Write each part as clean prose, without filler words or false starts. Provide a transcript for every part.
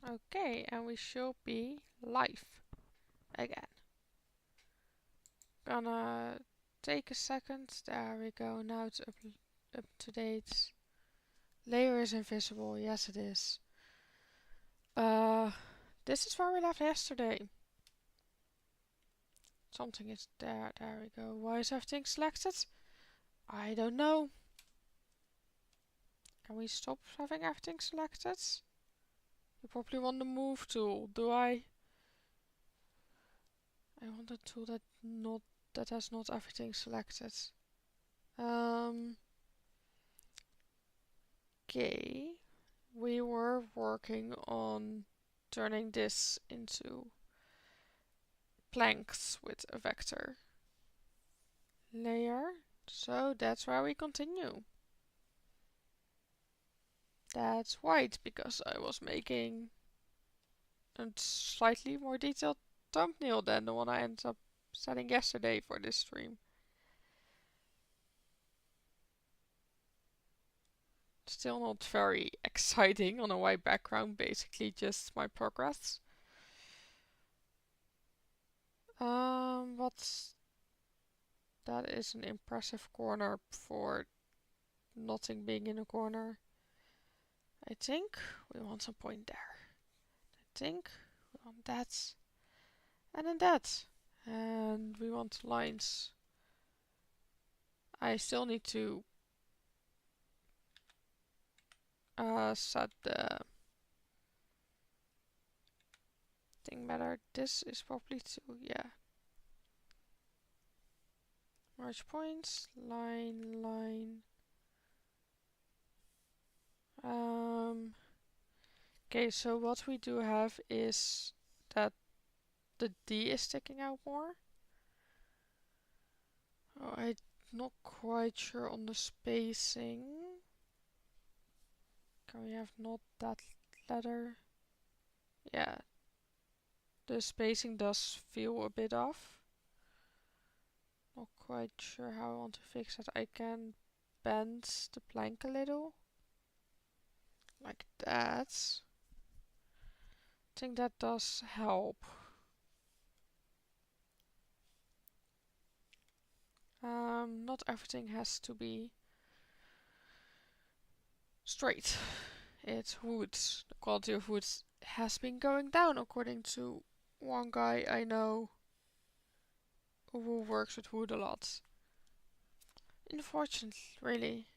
Okay, and we should be live again. Gonna take a second. There we go. Now it's up to date. Layer is invisible. Yes, it is. This is where we left yesterday. Something is there. There we go. Why is everything selected? I don't know. Can we stop having everything selected? You probably want the move tool. Do I? I want a tool that has not everything selected. Okay. We were working on turning this into planks with a vector layer. So that's where we continue. That's white because I was making a slightly more detailed thumbnail than the one I ended up setting yesterday for this stream. Still not very exciting on a white background, basically just my progress. What's that is an impressive corner for nothing being in a corner. I think we want some point there. I think we want that. And then that. And we want lines. I still need to set the thing better. This is probably too, yeah. Merge points, line. Okay, so what we do have is that the D is sticking out more. Oh, I'm not quite sure on the spacing. Can we have not that letter? Yeah, the spacing does feel a bit off. Not quite sure how I want to fix it. I can bend the plank a little. Like that. I think that does help. Not everything has to be straight. It's wood. The quality of wood has been going down according to one guy I know who works with wood a lot. Unfortunately, really.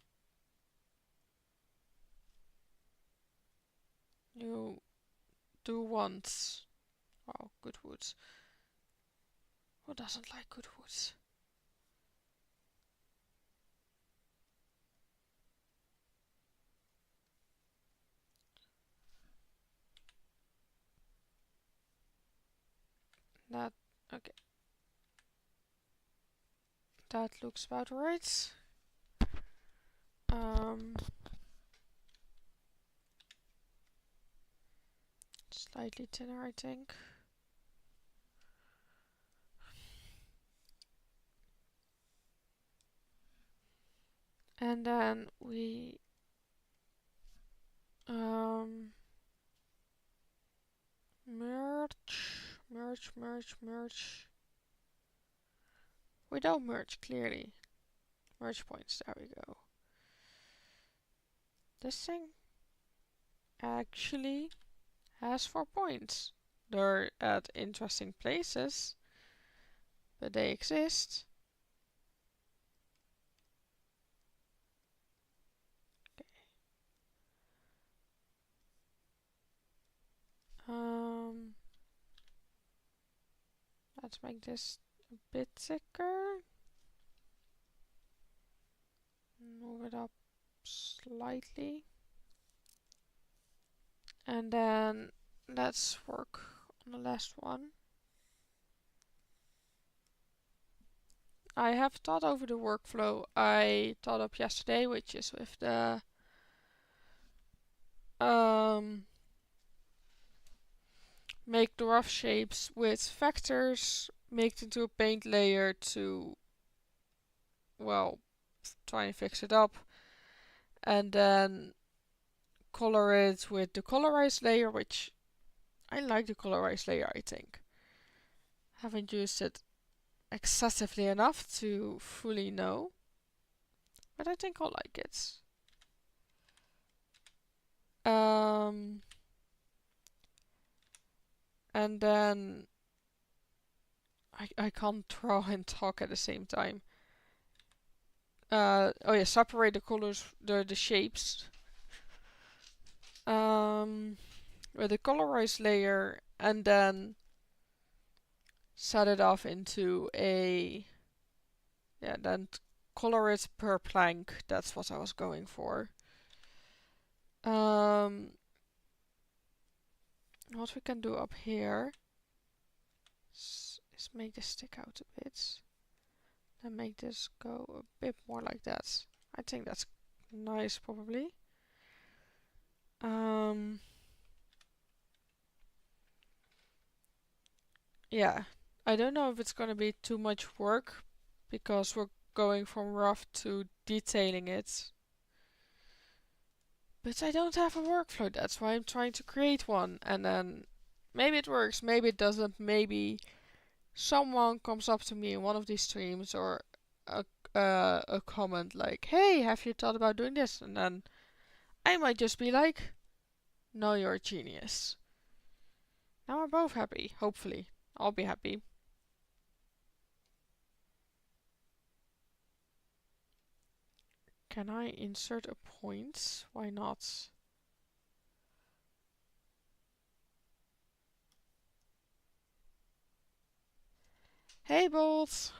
You do want, well, good wood. Who doesn't like good wood? That, okay. That looks about right. Slightly thinner, I think. And then we merge. We don't merge, clearly. Merge points, there we go. This thing actually has 4 points. They're at interesting places, but they exist. Okay. Let's make this a bit thicker. Move it up slightly. And then let's work on the last one. I have thought over the workflow I thought up yesterday, which is with the make the rough shapes with vectors, make it into a paint layer to, well, try and fix it up, and then color it with the colorized layer, which I like the colorized layer, I think. Haven't used it excessively enough to fully know, but I think I'll like it. And then I can't draw and talk at the same time. Oh yeah, separate the colors, the shapes. With the colorized layer, and then set it off into a, yeah, then color it per plank. That's what I was going for. What we can do up here is make this stick out a bit. Then make this go a bit more like that. I think that's nice, probably. Yeah, I don't know if it's gonna be too much work because we're going from rough to detailing it. But I don't have a workflow, that's why I'm trying to create one. And then maybe it works, maybe it doesn't, maybe someone comes up to me in one of these streams or a comment like, hey, have you thought about doing this? And then I might just be like, no, you're a genius. Now we're both happy, hopefully. I'll be happy. Can I insert a point? Why not? Hey, Bolt!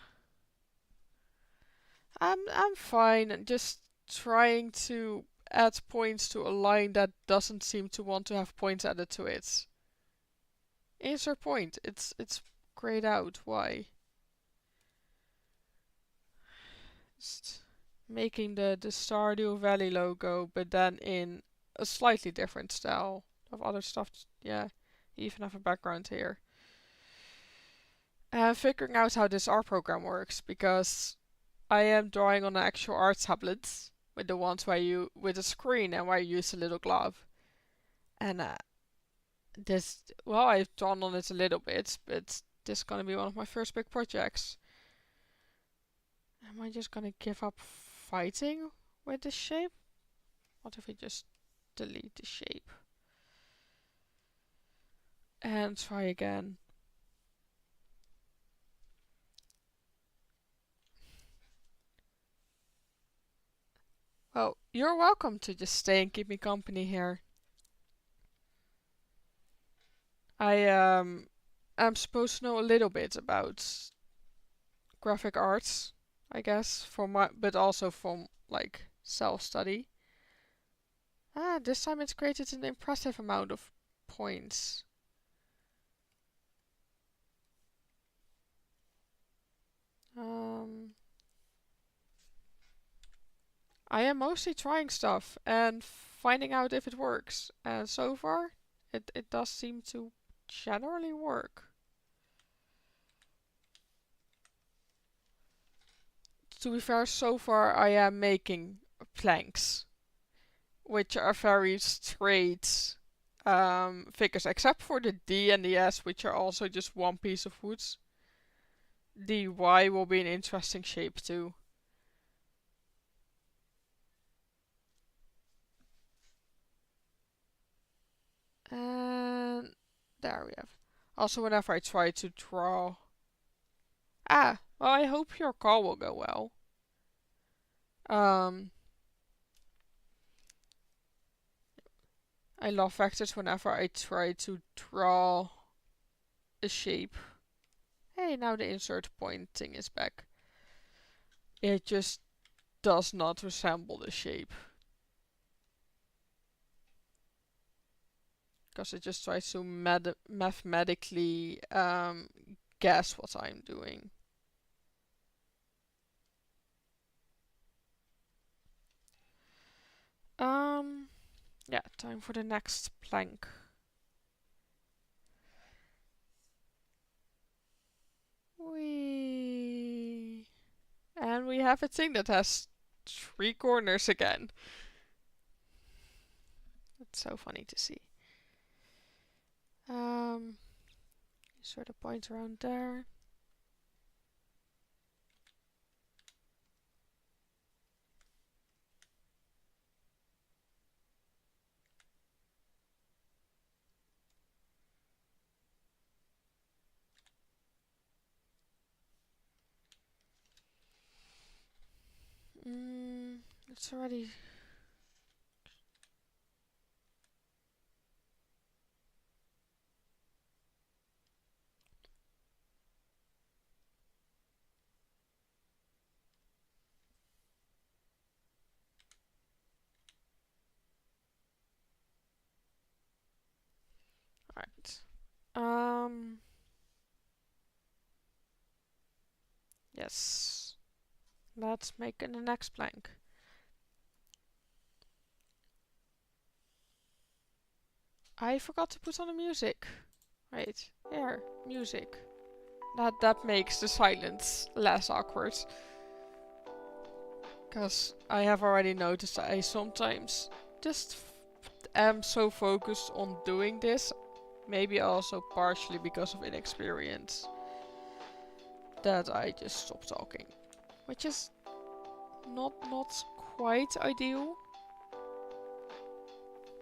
I'm fine. Just trying to add points to a line that doesn't seem to want to have points added to it. Insert point. It's grayed out. Why? Just making the Stardew Valley logo, but then in a slightly different style of other stuff. Yeah, you even have a background here. Figuring out how this art program works, because I am drawing on an actual art tablet with the ones where you with a screen and where you use a little glove. And this, well, I've drawn on it a little bit, but this is gonna be one of my first big projects. Am I just gonna give up fighting with this shape? What if we just delete the shape and try again? Well, you're welcome to just stay and keep me company here. I'm supposed to know a little bit about graphic arts, I guess, for my, but also from like self-study. This time it's created an impressive amount of points. I am mostly trying stuff and finding out if it works. And so far, it does seem to generally work. To be fair, so far I am making planks, which are very straight figures, except for the D and the S, which are also just one piece of wood. The Y will be an interesting shape too. And there we have. Also, whenever I try to draw. Well, I hope your call will go well. I love vectors whenever I try to draw a shape. Hey, now the insert point thing is back. It just does not resemble the shape. Because it just tries to mathematically guess what I'm doing. Yeah, time for the next plank. Whee! And we have a thing that has 3 corners again. It's so funny to see. Insert a point around there. It's already... Right. Yes. Let's make the next plank. I forgot to put on the music. Wait, here, music. That makes the silence less awkward. Because I have already noticed I sometimes just am so focused on doing this, maybe also partially because of inexperience, that I just stop talking. Which is not quite ideal.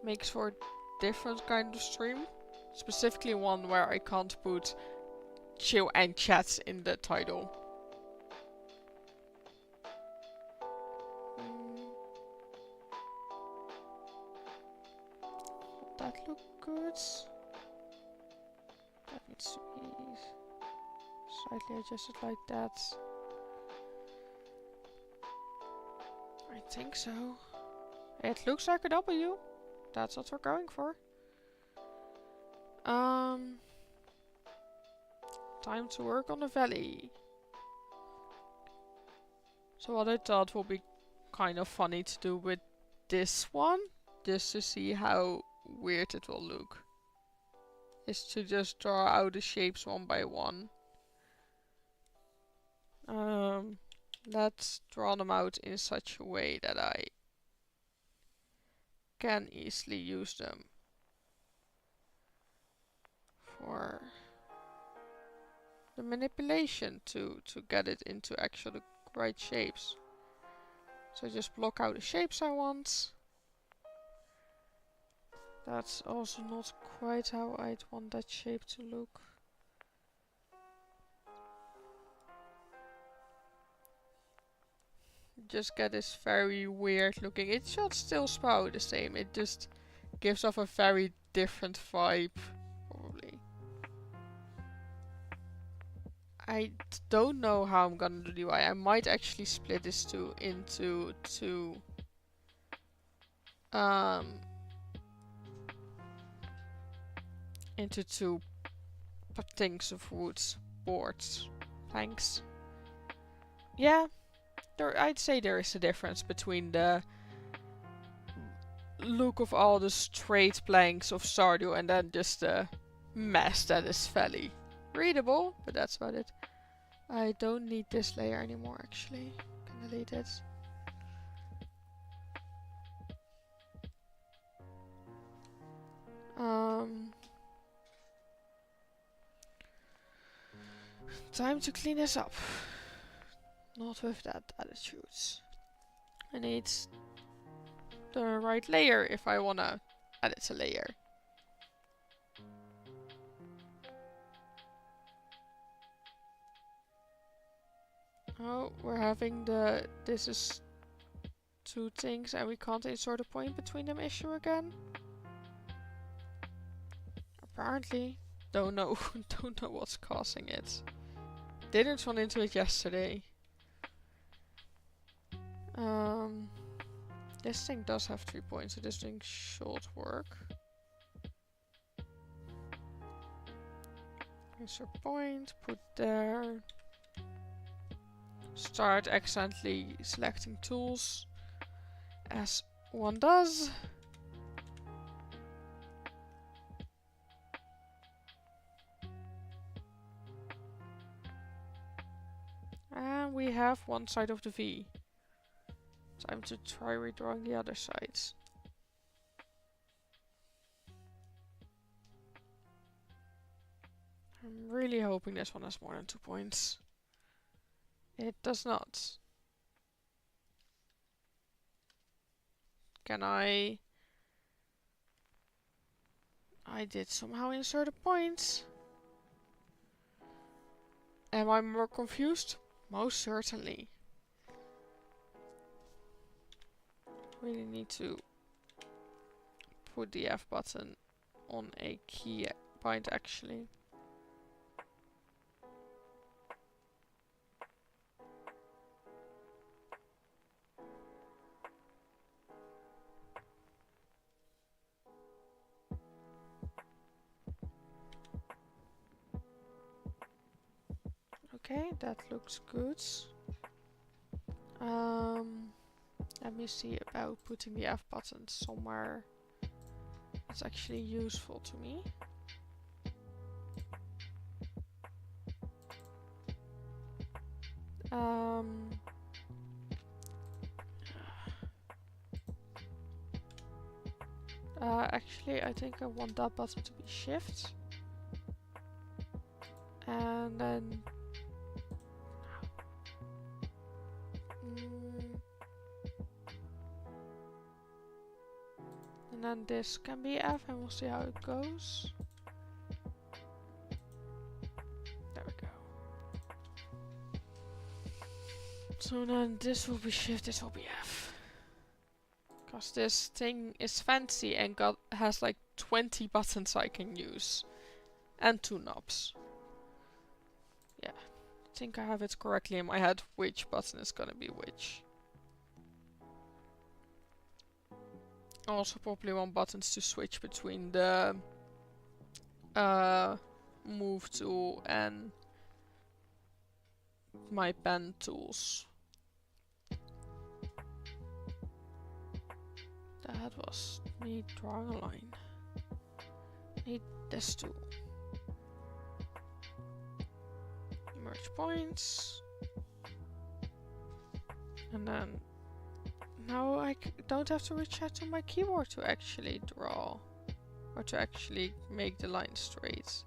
Makes for a different kind of stream. Specifically one where I can't put chill and chat in the title. Would that look good? That needs to be slightly adjusted like that. I think so. It looks like a W. That's what we're going for. Time to work on the valley. So what I thought would be kind of funny to do with this one, just to see how weird it will look, is to just draw out the shapes one by one. Let's draw them out in such a way that I can easily use them for the manipulation to get it into actually the right shapes. So just block out the shapes I want. That's also not quite how I'd want that shape to look. Just get this very weird looking. It should still spout the same. It just gives off a very different vibe, probably. I don't know how I'm gonna do the UI. I might actually split this into two things of wood, boards, planks. Yeah, I'd say there is a difference between the look of all the straight planks of Stardew and then just the mess that is Valley. Readable, but that's about it. I don't need this layer anymore actually. Can delete it. Time to clean this up. Not with that attitude. I need the right layer if I wanna edit a layer. Oh, we're having this is two things and we can't insert a point between them issue again. Apparently. Don't know don't know what's causing it. Didn't run into it yesterday. This thing does have 3 points, so this thing should work. Insert point, put there. Start accidentally selecting tools, as one does. And we have one side of the V. Time to try redrawing the other sides. I'm really hoping this one has more than 2 points. It does not. Can I did somehow insert a point. Am I more confused? Most certainly. Really need to put the F button on a key bind actually. Okay, that looks good. Let me see about putting the F button somewhere that's actually useful to me. Actually, I think I want that button to be shift. And then this can be F and we'll see how it goes. There we go. So then this will be shift, this will be F. Because this thing is fancy and has like 20 buttons I can use. And 2 knobs. Yeah, I think I have it correctly in my head which button is gonna be which. I also probably want buttons to switch between the move tool and my pen tools. That was me drawing a line. Need this tool. Merge points. And then now I don't have to reach out to my keyboard to actually draw. Or to actually make the line straight.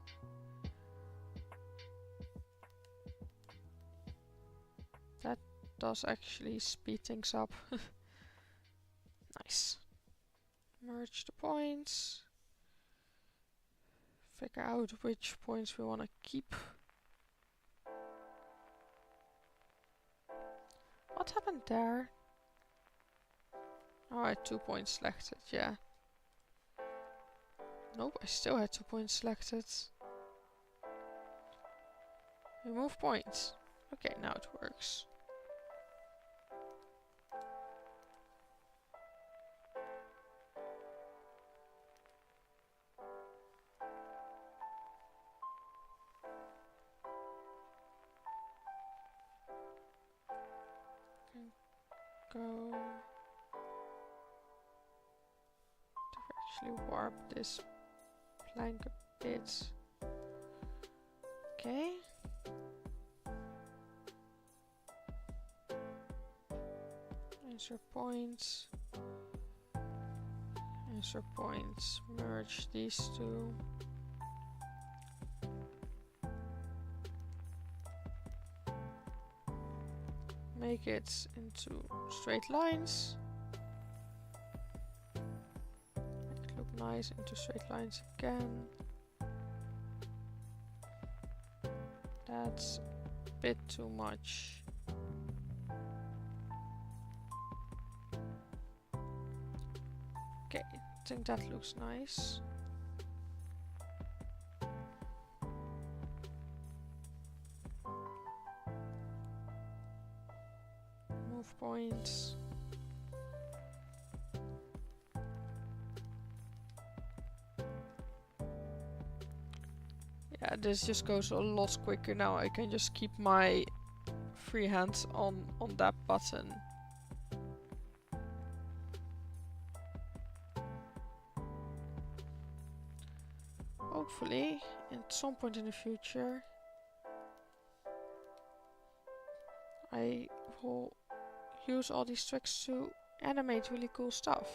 That does actually speed things up. Nice. Merge the points. Figure out which points we want to keep. What happened there? Oh, I had 2 points selected, yeah. Nope, I still had 2 points selected. Remove points. Okay, now it works. Go to actually warp this plank a bit. Okay. Insert points. Insert points. Merge these two. Make it into straight lines. Make it look nice into straight lines again. That's a bit too much. Okay, I think that looks nice. Move points. Yeah, this just goes a lot quicker now. I can just keep my free hands on that button. Hopefully, at some point in the future, I will use all these tricks to animate really cool stuff.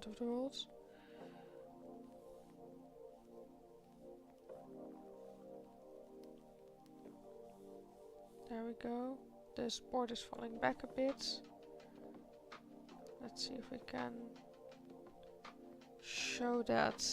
end of the world. There we go. This board is falling back a bit. Let's see if we can show that.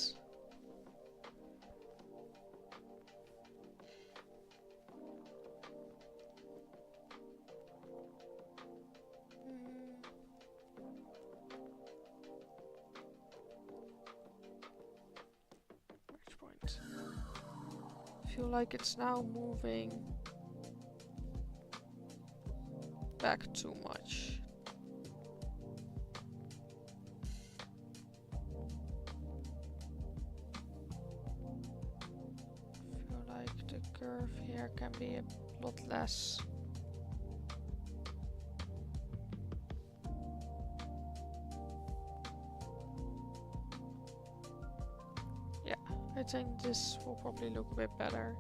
Merge point. I feel like it's now moving back too much. I feel like the curve here can be a lot less. Yeah, I think this will probably look a bit better.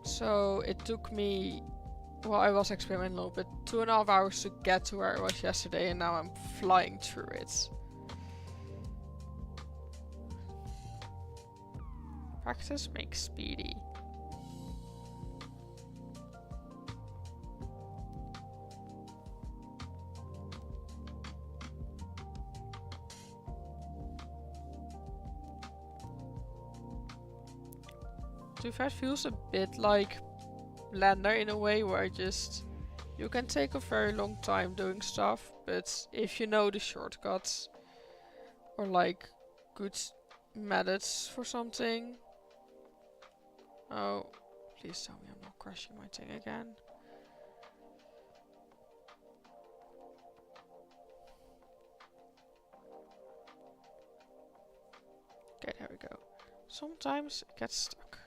So it took me, well, I was experimental, but 2.5 hours to get to where I was yesterday, and now I'm flying through it. Practice makes speedy. That feels a bit like Blender in a way, where you can take a very long time doing stuff, but if you know the shortcuts or like good methods for something. Oh, please tell me I'm not crashing my thing again. Okay, there we go. Sometimes it gets stuck.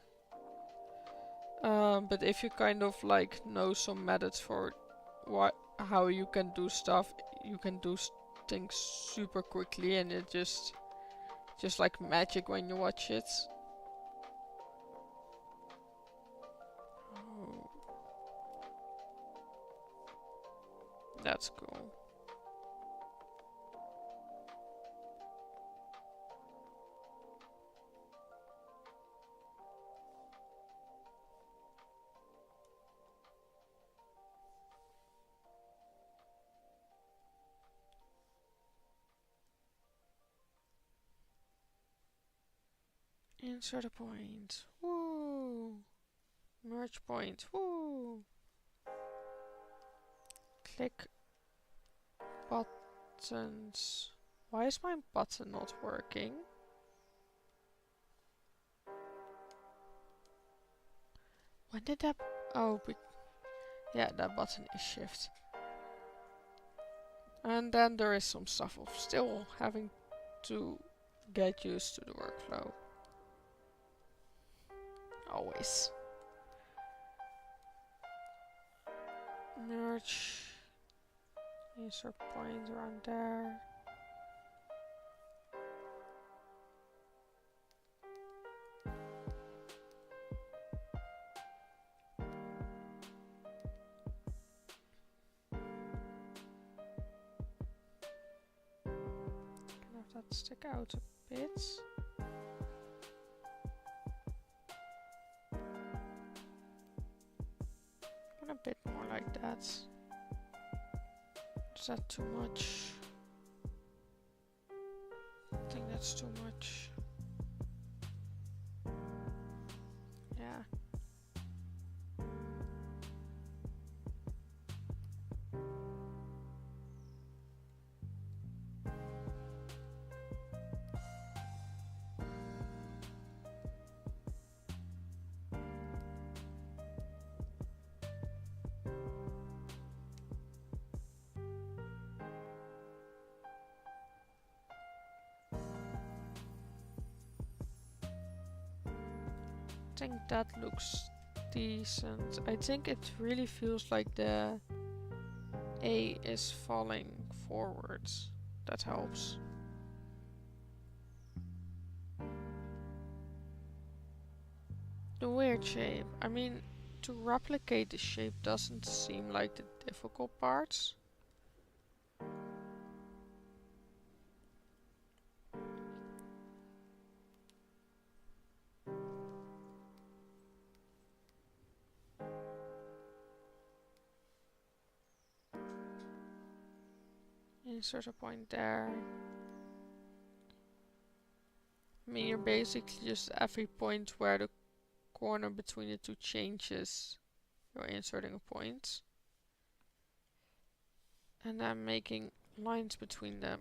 But if you kind of like know some methods for how you can do stuff, you can do things super quickly, and it just like magic when you watch it. Oh. That's cool. Insert a point. Woo! Merge point. Woo! Click buttons. Why is my button not working? When did that... Oh, yeah, that button is shift. And then there is some stuff of still having to get used to the workflow. Always. Merge. Insert point around there. Can have that stick out a bit. And a bit more like that. Is that too much? I think that's too much. Yeah. I think that looks decent. I think it really feels like the A is falling forwards. That helps. The weird shape. I mean, to replicate the shape doesn't seem like the difficult parts. Insert a point there. I mean, you're basically just every point where the corner between the two changes, you're inserting a point. And then making lines between them.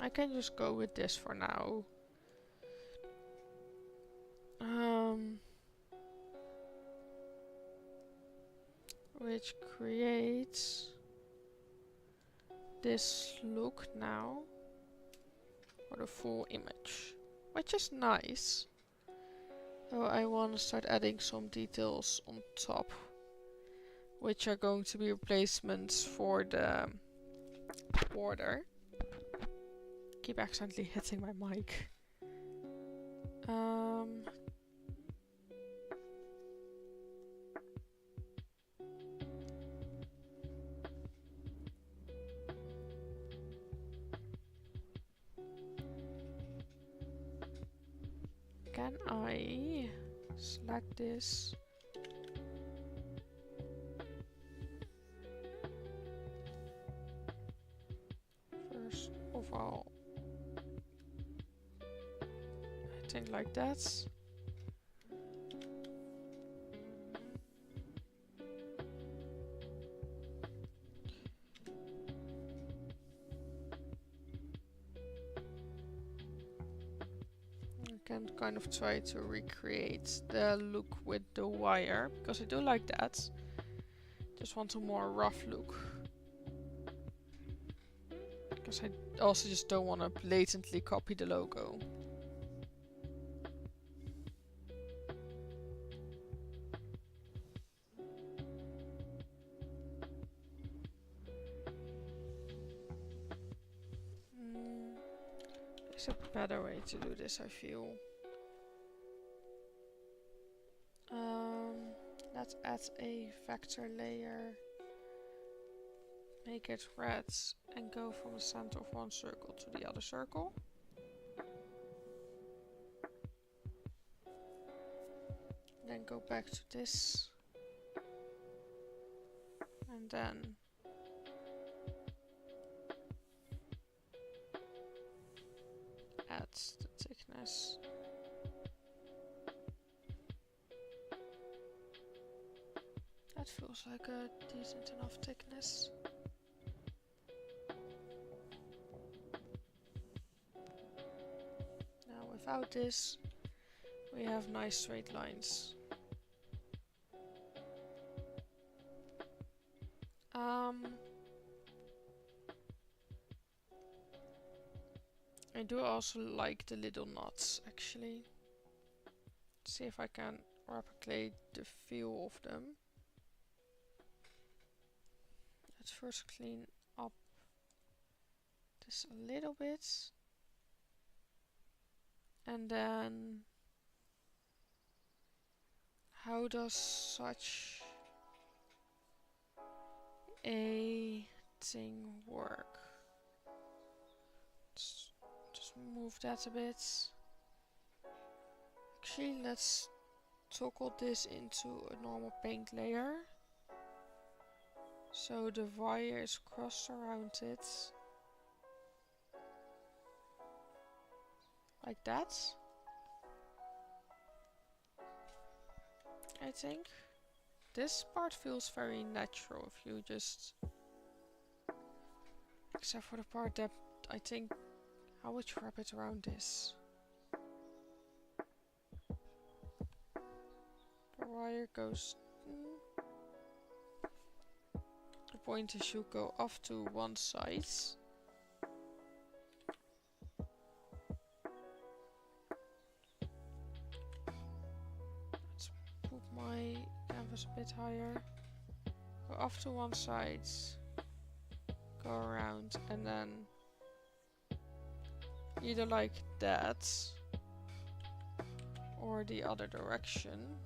I can just go with this for now. Which creates this look now for the full image, which is nice. So I want to start adding some details on top, which are going to be replacements for the border. Keep accidentally hitting my mic. Can I select this? First of all, I think like that. Can kind of try to recreate the look with the wire, because I do like that. Just want a more rough look. Because I also just don't want to blatantly copy the logo. There's a better way to do this, I feel. Let's add a vector layer. Make it red and go from the center of one circle to the other circle. Then go back to this. And then add the thickness. That feels like a decent enough thickness. Now without this, we have nice straight lines. I do also like the little knots, actually. See if I can replicate the feel of them. Let's first clean up this a little bit. And then, how does such a thing work? Let's just move that a bit. Actually, let's toggle this into a normal paint layer. So the wire is crossed around it. Like that. I think. This part feels very natural if you just... Except for the part that I think... How would you wrap it around this? The wire goes... The pointer should go off to one side. Let's put my canvas a bit higher. Go off to one side. Go around and then either like that or the other direction.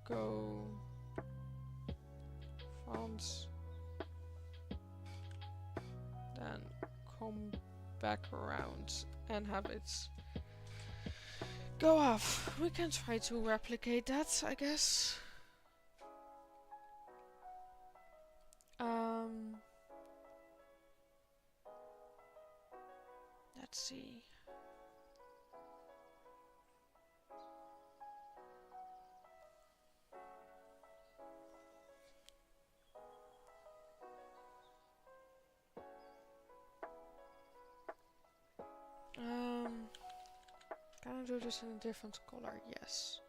Go front, then come back around and have it go off. We can try to replicate that, I guess. Let's see. Can I do this in a different color? Yes.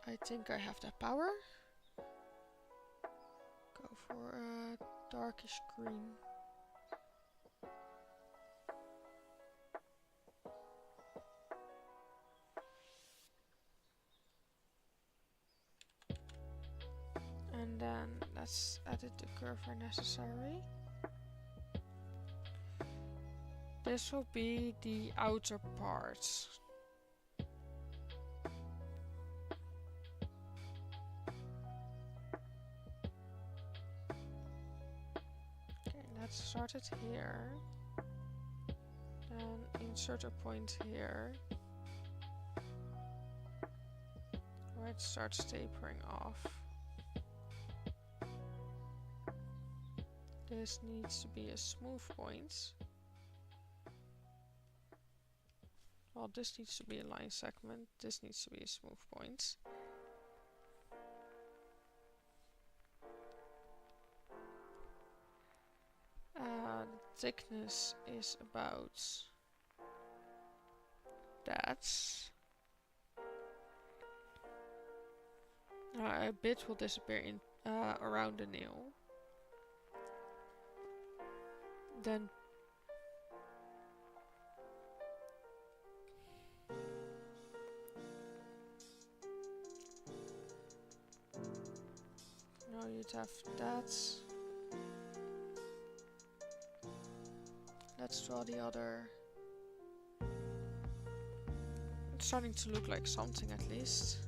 I think I have that power. Go for a darkish green. And then let's edit the curve where necessary. This will be the outer part. Okay, let's start it here. Then insert a point here. Where it starts tapering off. This needs to be a smooth point. Well, this needs to be a line segment. This needs to be a smooth point. Thickness is about that. A bit will disappear in around the nail. Then now you'd have that. Let's draw the other. It's starting to look like something at least.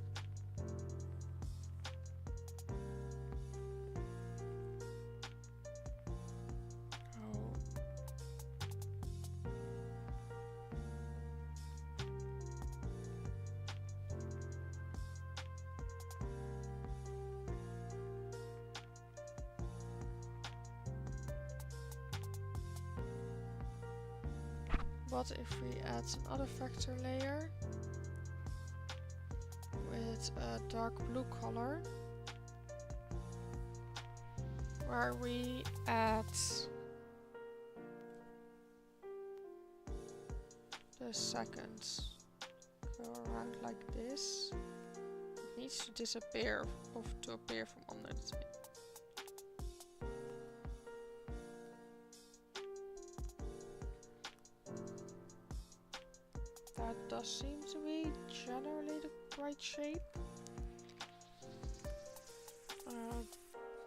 What if we add another vector layer with a dark blue color, where we add the seconds. Go around like this. It needs to disappear or to appear from under the tape. That does seem to be generally the right shape.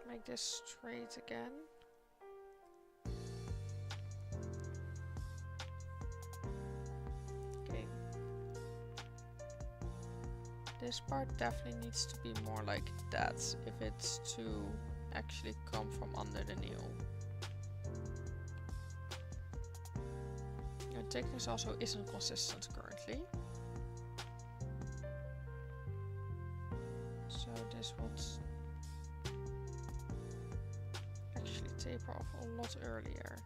Make this straight again. Okay. This part definitely needs to be more like that if it's to actually come from under the nail. The thickness also isn't consistent currently. So this would actually taper off a lot earlier.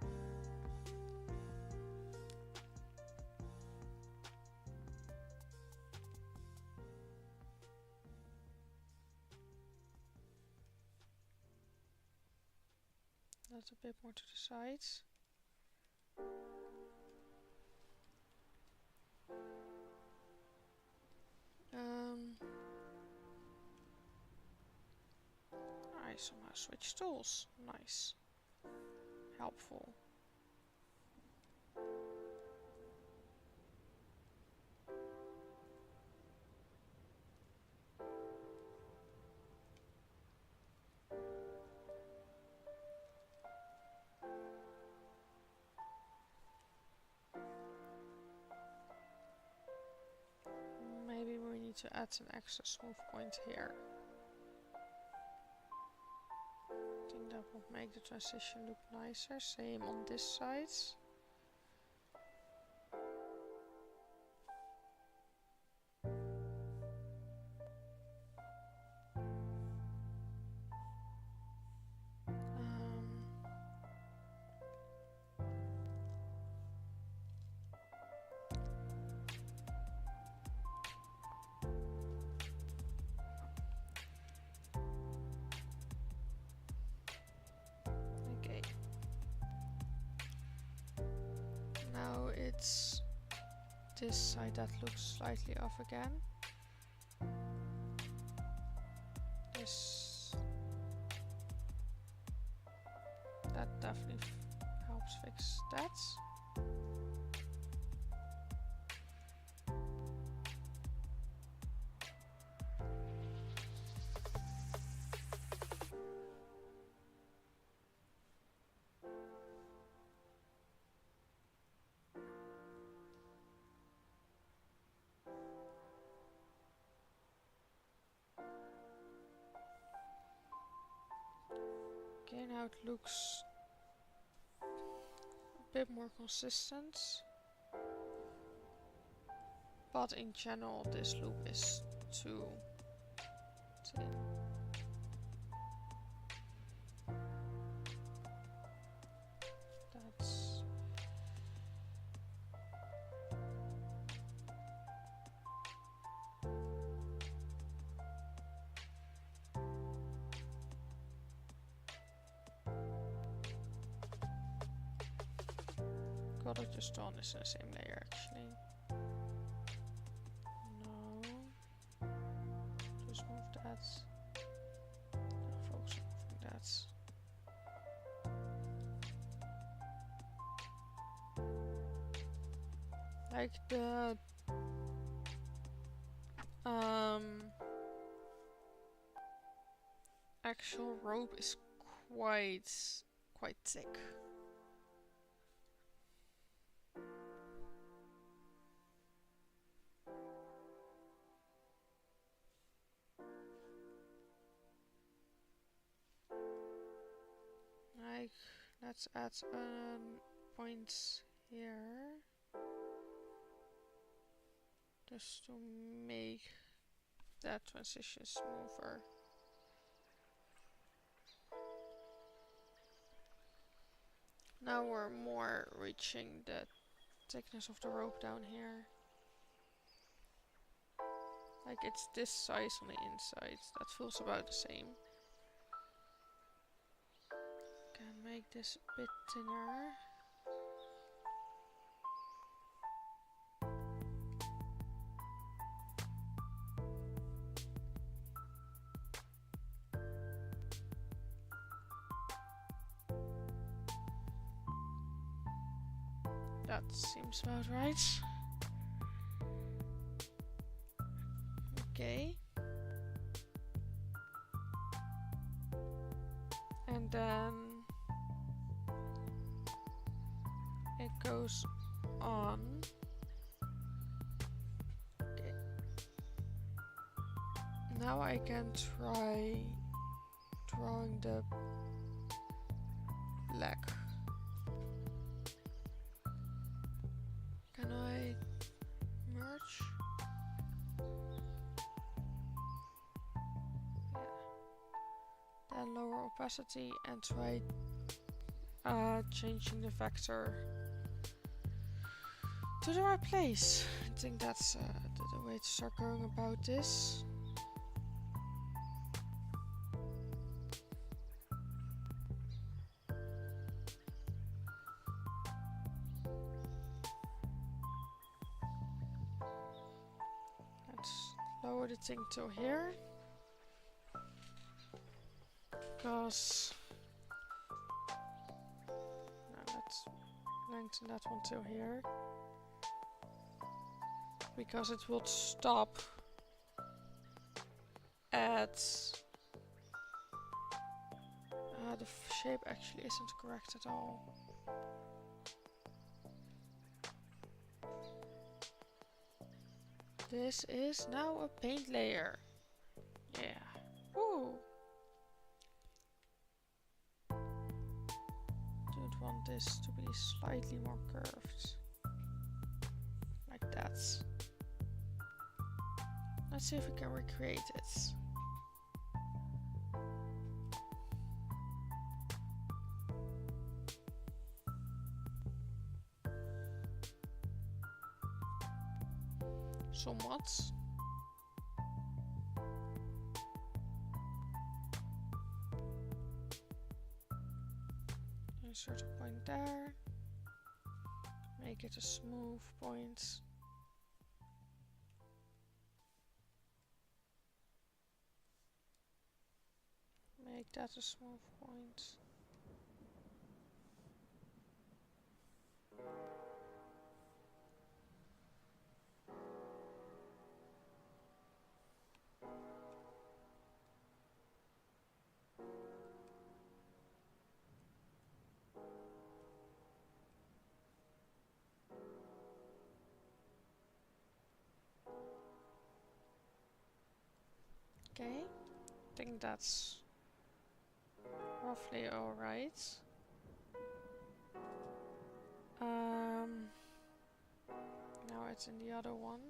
That's a bit more to the sides. I somehow switch tools. Nice. Helpful. Maybe we need to add an extra smooth point here. I think that will make the transition look nicer. Same on this side. Now it's this side that looks slightly off again. That definitely helps fix that. Okay, now it looks a bit more consistent. But in general, this loop is too thin. That's... Could have just done this in the same layer actually. No. Just move that. Focus on moving that. Like the actual rope is quite thick. Like, let's add points here. Just to make that transition smoother. Now we're more reaching the thickness of the rope down here. Like it's this size on the inside. That feels about the same. Can make this a bit thinner. That seems about right. Okay. And then it goes on. Okay. Now I can try drawing the leg. Can I merge? Yeah. Then lower opacity and try changing the vector to the right place. I think that's the way to start going about this. Lower the thing to here, because let's lengthen that one till here, because it will stop at the shape actually isn't correct at all. This is now a paint layer. Yeah. Woo! Don't want this to be slightly more curved. Like that. Let's see if we can recreate it. Somewhat. Insert a point there. Make it a smooth point. Make that a smooth point. Okay, I think that's roughly alright. Now it's in the other one.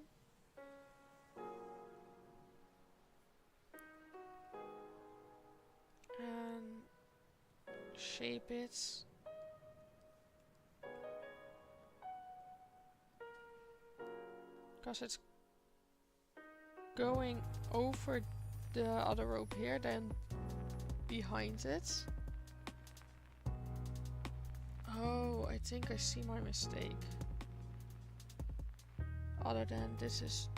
And shape it. Because it's going over the other rope here, then behind it. Oh, I think I see my mistake. Other than this is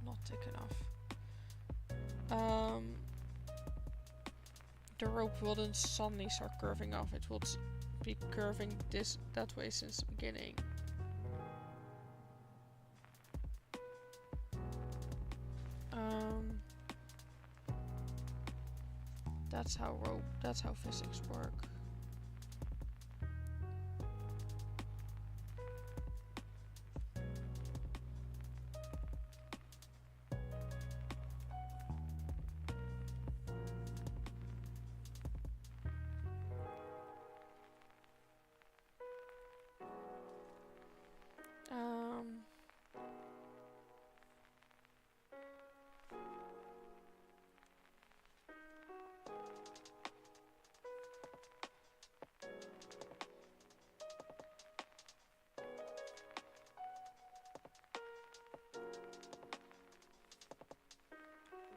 not thick enough. The rope wouldn't suddenly start curving off. It would be curving that way since the beginning. That's how physics work.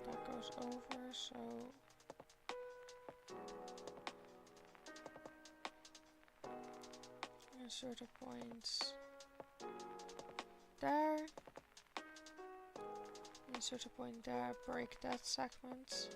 That goes over, so insert a point there. Insert a point there, break that segment.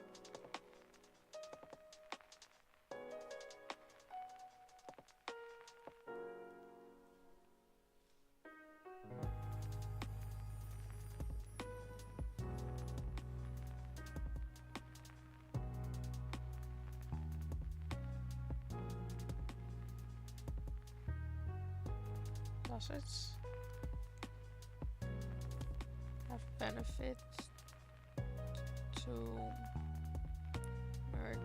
Does it have benefit to merge?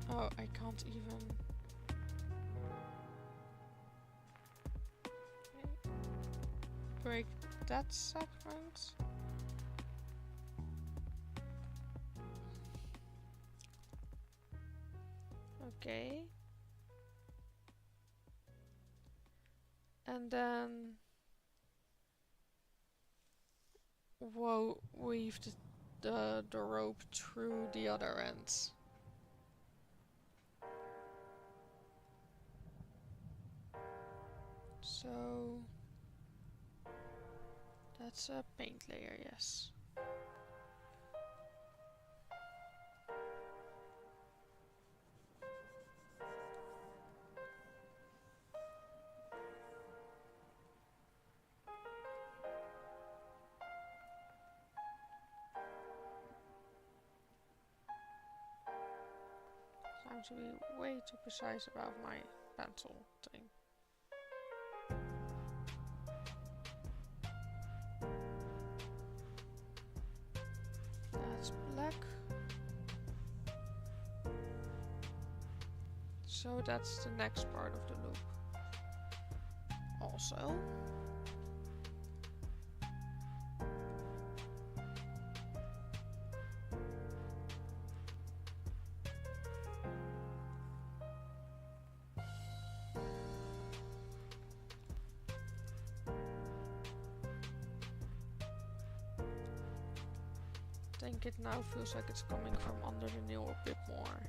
Oh, I can't even. Okay. Break that segment. Okay. And then weave the rope through the other ends. So that's a paint layer, yes. Time to be way too precise about my pencil thing. That's black. So that's the next part of the loop. Also. I think it now feels like it's coming from under the nail a bit more.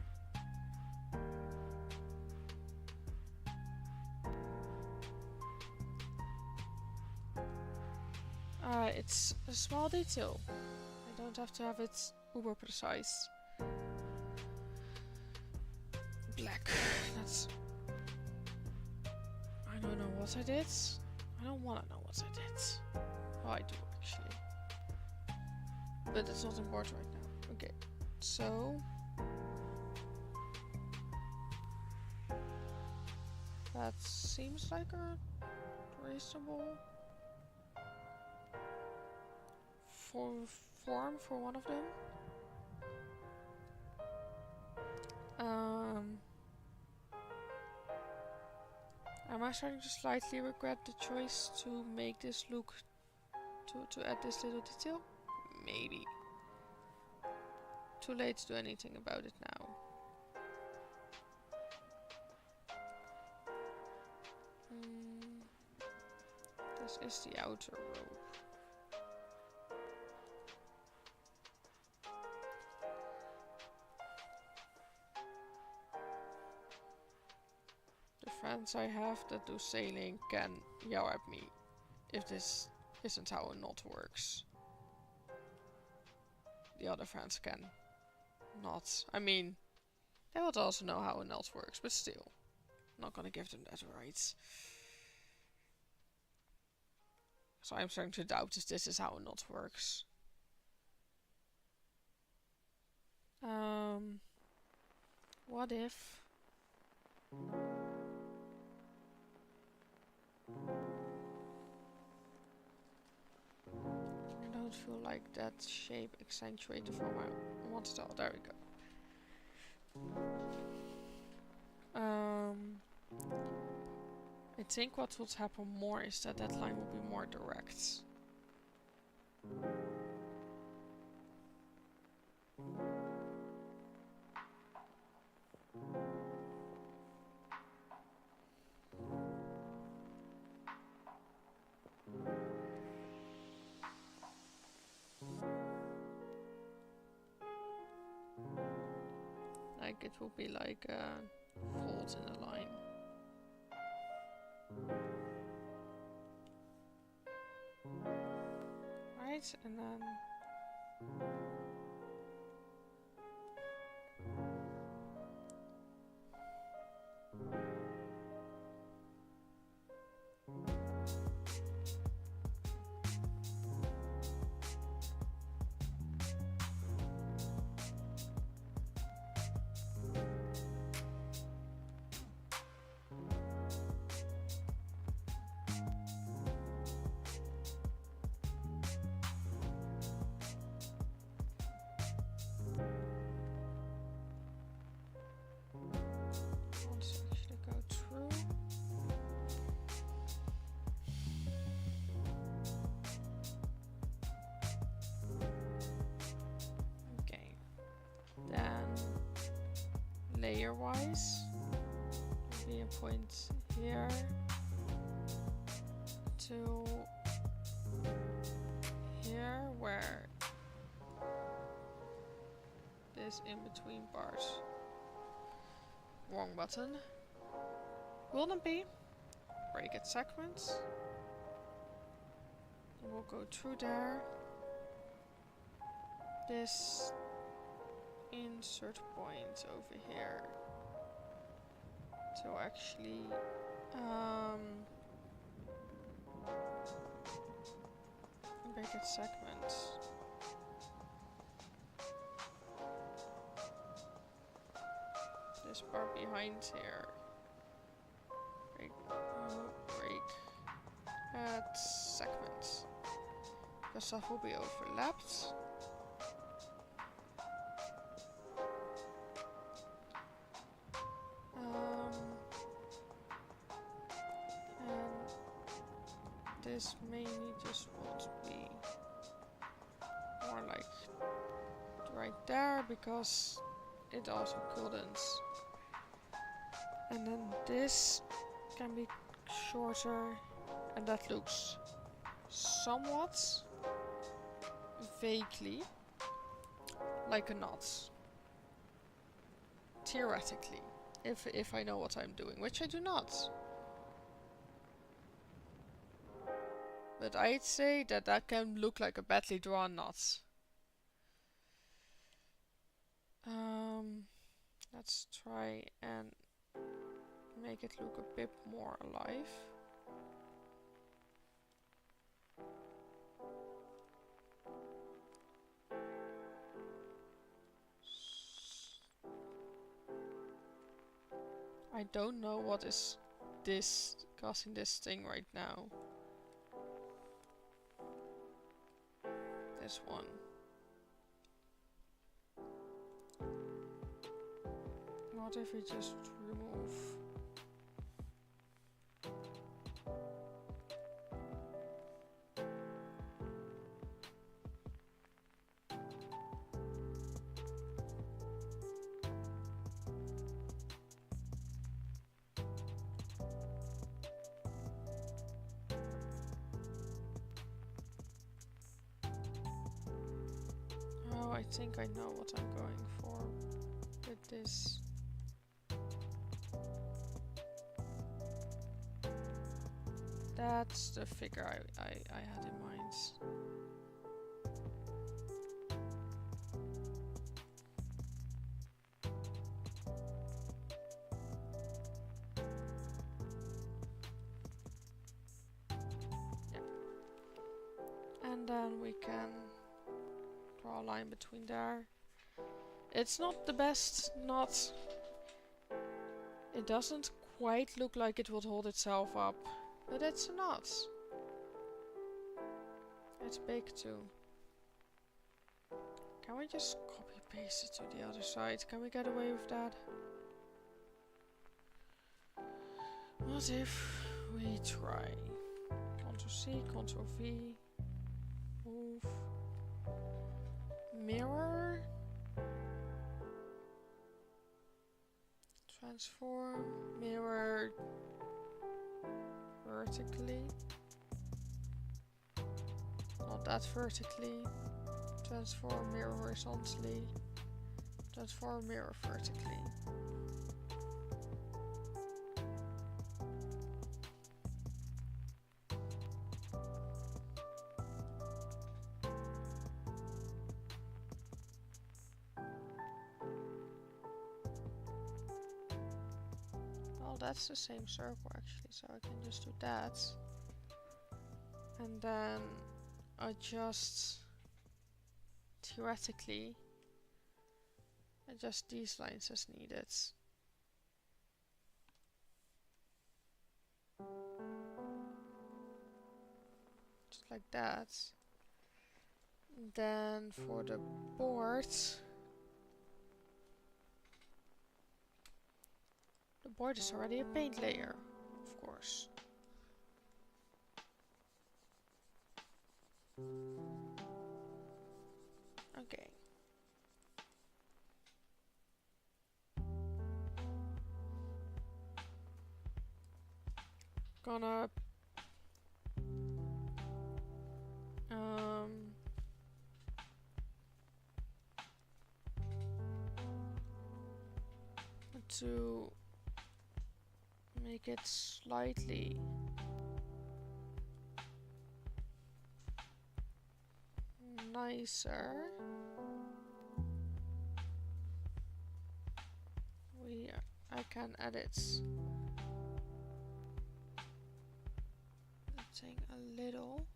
It's a small detail. I don't have to have it uber precise. Black. That's... I don't know what I did. I don't want to know what I did. Oh, I do actually. But it's not important right now. Okay, so... that seems like a reasonable form for one of them. Am I starting to slightly regret the choice to make this look, to add this little detail? Maybe. Too late to do anything about it now. This is the outer row. The friends I have that do sailing can yell at me if this isn't how a knot works. The other friends can not. I mean, they would also know how a knot works, but still. I'm not gonna give them that right. So I'm starting to doubt if this is how a knot works. What if... I don't feel like that shape accentuated for my one style. There we go. I think what would happen more is that that line will be more direct. Like it will be like a fold in the line. Right, and then let's actually go through. Okay, then layer wise, be a point here to here where this in between bars. Wrong button. Wouldn't be. Break it segments. We'll go through there. This insert point over here to actually break it segments. This part behind here. Break at segments. The stuff will be overlapped. And this mainly just won't be more like right there because it also couldn't. And then this can be shorter, and that looks somewhat vaguely like a knot. Theoretically, if I know what I'm doing, which I do not. But I'd say that that can look like a badly drawn knot. Let's try and make it look a bit more alive. I don't know what is this causing this thing right now. This one. What if we just remove? Oh, I think I know what I'm going for with this. That's the figure I had in mind. Yeah. And then we can draw a line between there. It's not the best knot. It doesn't quite look like it would hold itself up. But it's a knot. It's big too. Can we just copy paste it to the other side? Can we get away with that? What if we try? Ctrl C, Ctrl V. Move. Mirror. Transform. Mirror. Vertically. Not that vertically. Transform mirror horizontally. Transform mirror vertically. Well, that's the same circle actually, so I can just do that. And then adjust, theoretically, adjust these lines as needed. Just like that. Then for the board, the board is already a paint layer, of course. Okay. Gonna to make it slightly nicer, I can edit the thing a little.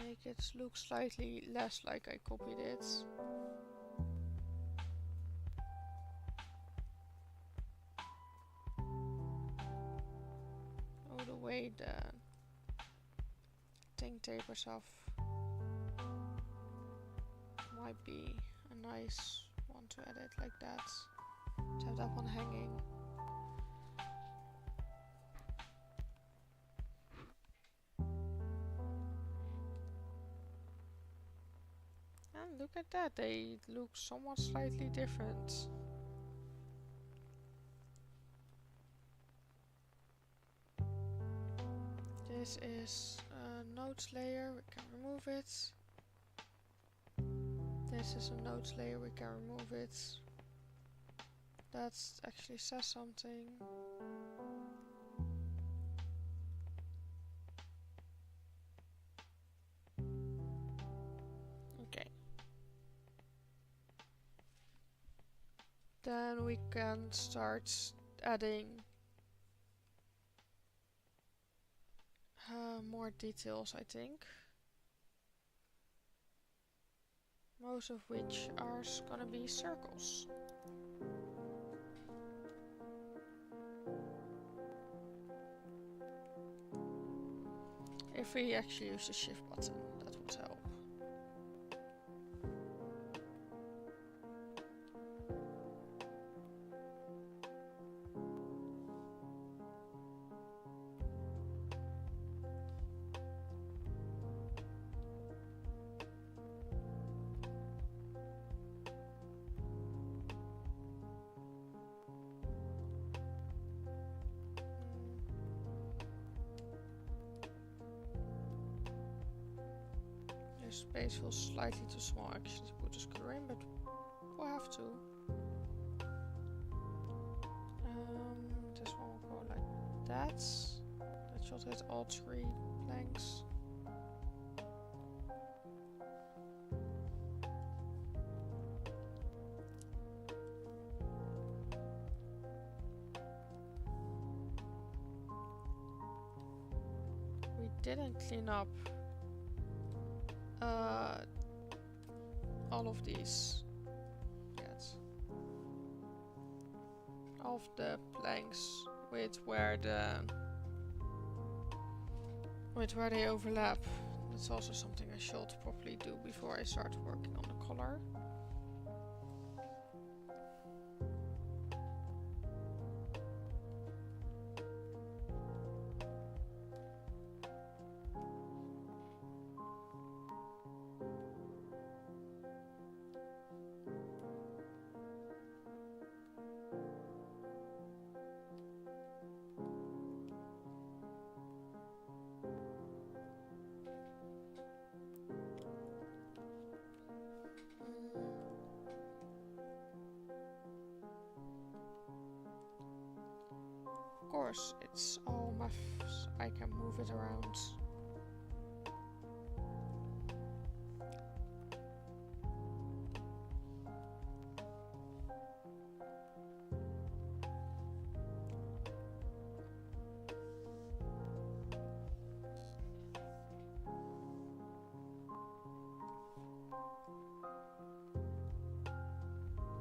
Make it look slightly less like I copied it. Oh, the way the thing tapers off might be a nice one to edit like that. To have that one hanging. And look at that, they look somewhat slightly different. This is a notes layer, we can remove it. This is a notes layer, we can remove it. That actually says something. Okay. Then we can start adding more details, I think. Most of which are gonna be circles. If we actually use the shift button, that would help. Your space feels slightly too small actually to put the screw in, but we'll have to. This one will go like that. That should hit all 3 planks. We didn't clean up all of these yet. All of the planks with where they overlap. That's also something I should probably do before I start working on the color. Of course, it's all maths. I can move it around.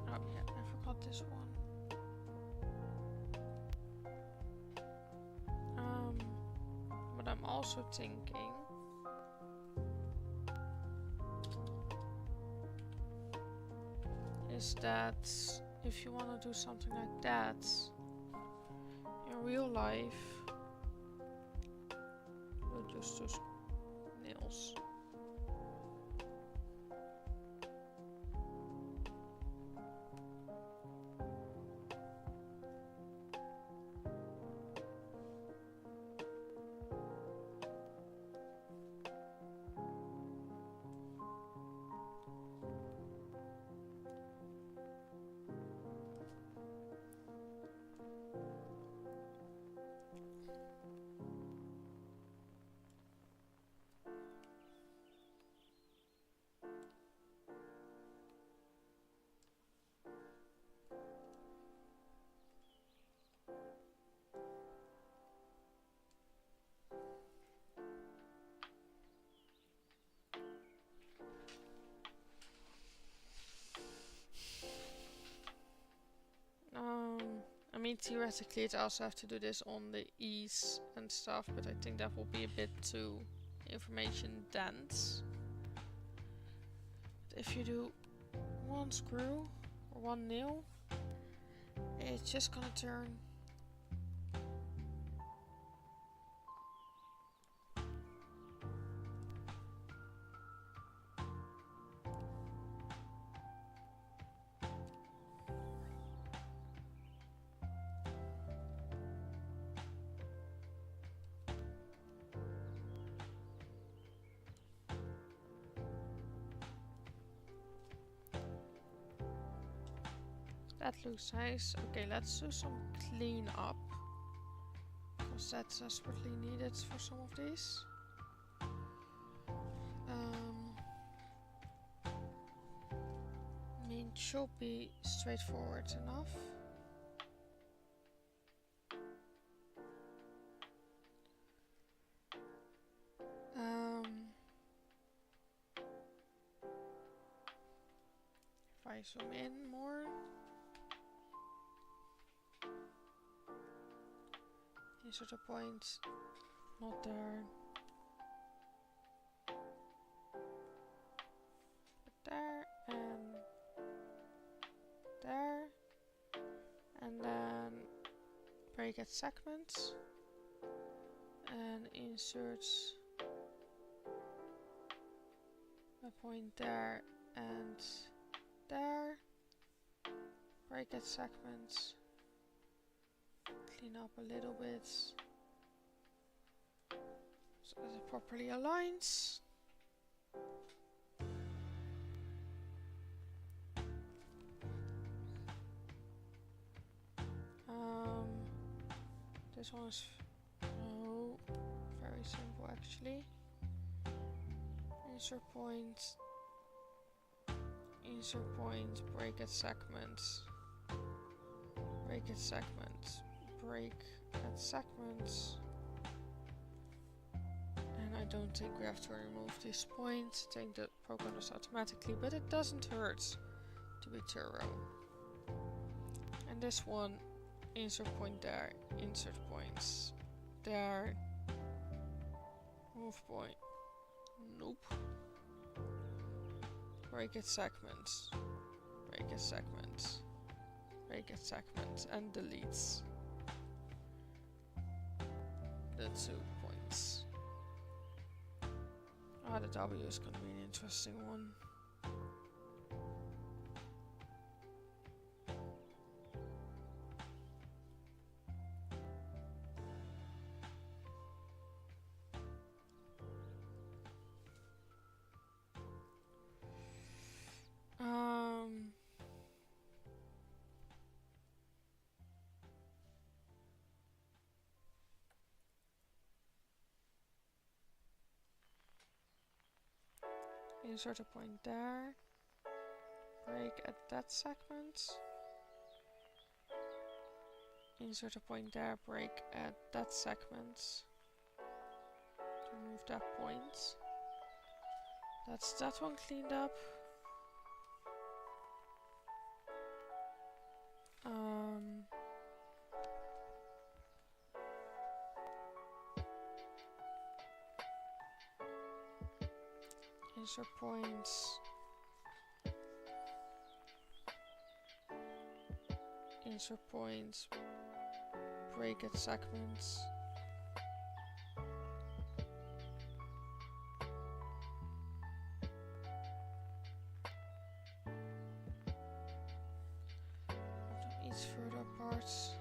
Oh yeah, I forgot this one. But I'm also thinking is that if you want to do something like that in real life, we'll just use nails. I mean, theoretically, it also have to do this on the E's and stuff, but I think that will be a bit too information dense. But if you do one screw or one nail, it's just gonna turn. That looks nice. Okay, let's do some clean up, because that's desperately needed for some of these. I mean, should be straightforward enough. If I zoom in more, these are the points, not there, but there and there, and then break at segments and insert a point there and there, break at segments, clean up a little bit so that it properly aligns. This one is very simple actually. Insert point, break at segments, break at segments, break at segments. And I don't think we have to remove this point. I think the program does automatically, but it doesn't hurt to be thorough. And this one, insert point there, insert points there, move point, nope. Break at segments, break at segments, break at segments, and deletes the 2 points. Ah, the W is gonna be an interesting one. Insert a point there, break at that segment, insert a point there, break at that segment, remove that point. That's that one cleaned up. Insert points, insert points, break at segments, each further parts.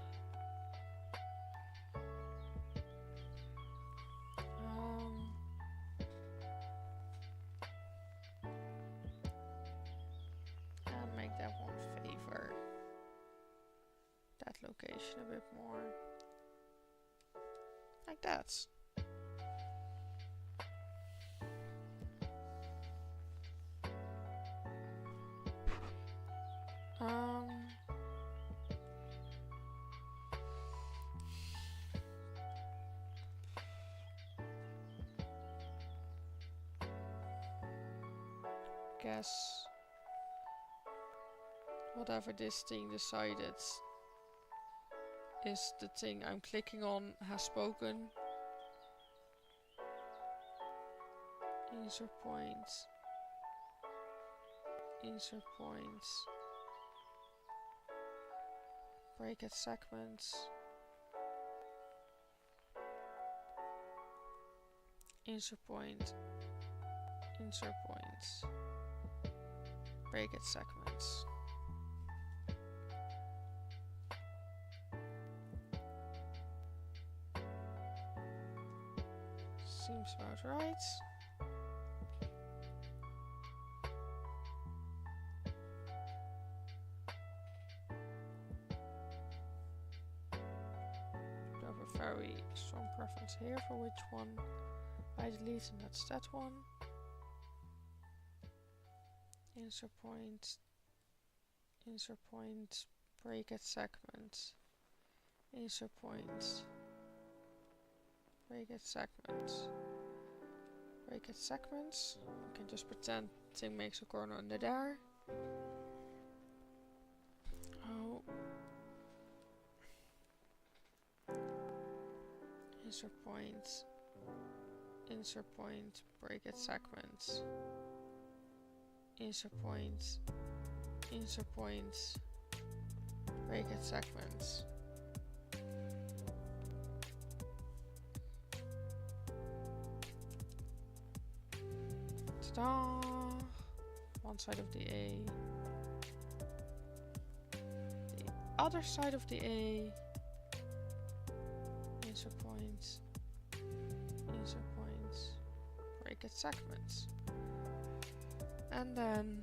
Location a bit more, like that. Guess whatever this thing decided is the thing I'm clicking on has spoken. Insert points, insert points, break at segments, insert point, insert points, break at segments. Seems about right. very strong preference here for which one I delete, and that's that one. Insert point, break at segment, insert point, break at segment, break at segments. I can just pretend thing makes a corner under there. Oh. Insert point, break at segments, insert point, break at segments. Ta-da! One side of the A. The other side of the A. Insert points, break at segments. And then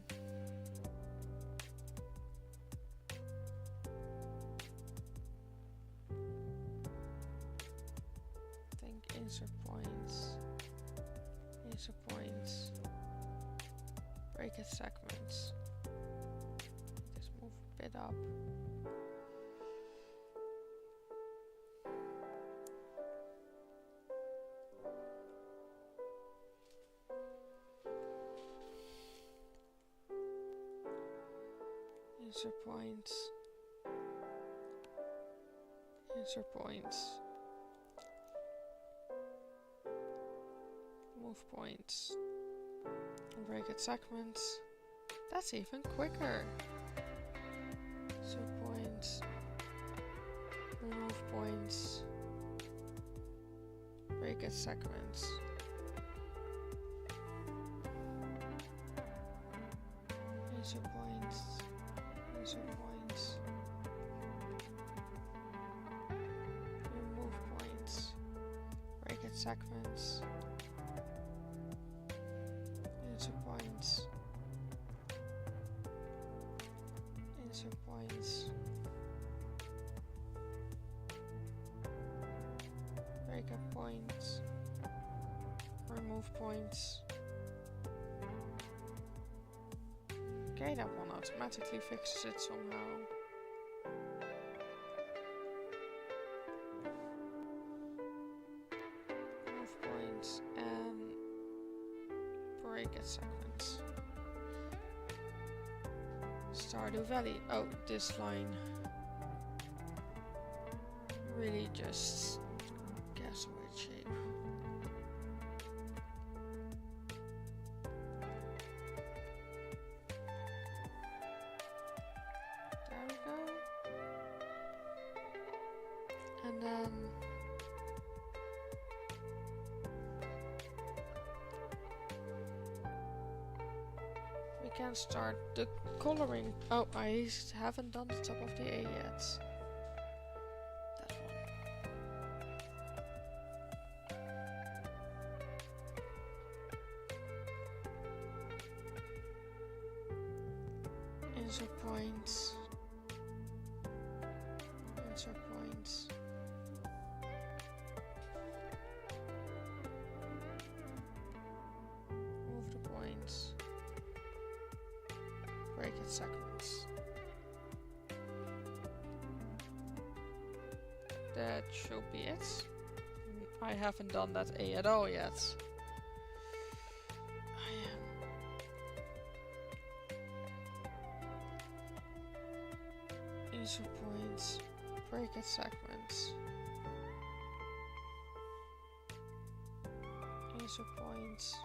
insert points, break at segments. Just move a bit up. Insert points, move points, and break at segments. That's even quicker. Insert points, remove points, break at segments. Insert points, remove points, break at segments. Insert points, break at points, remove points. Okay, that one automatically fixes it somehow. Move points and break at segments. Stardew Valley. Oh, this line really just gets a weird shape. There we go. And then we can start the coloring. Oh, I haven't done the top of the A yet. That one. Insert points. Move the points. Break at segments. That should be it. I haven't done that A at all yet. Insert points, break at segments. Insert points.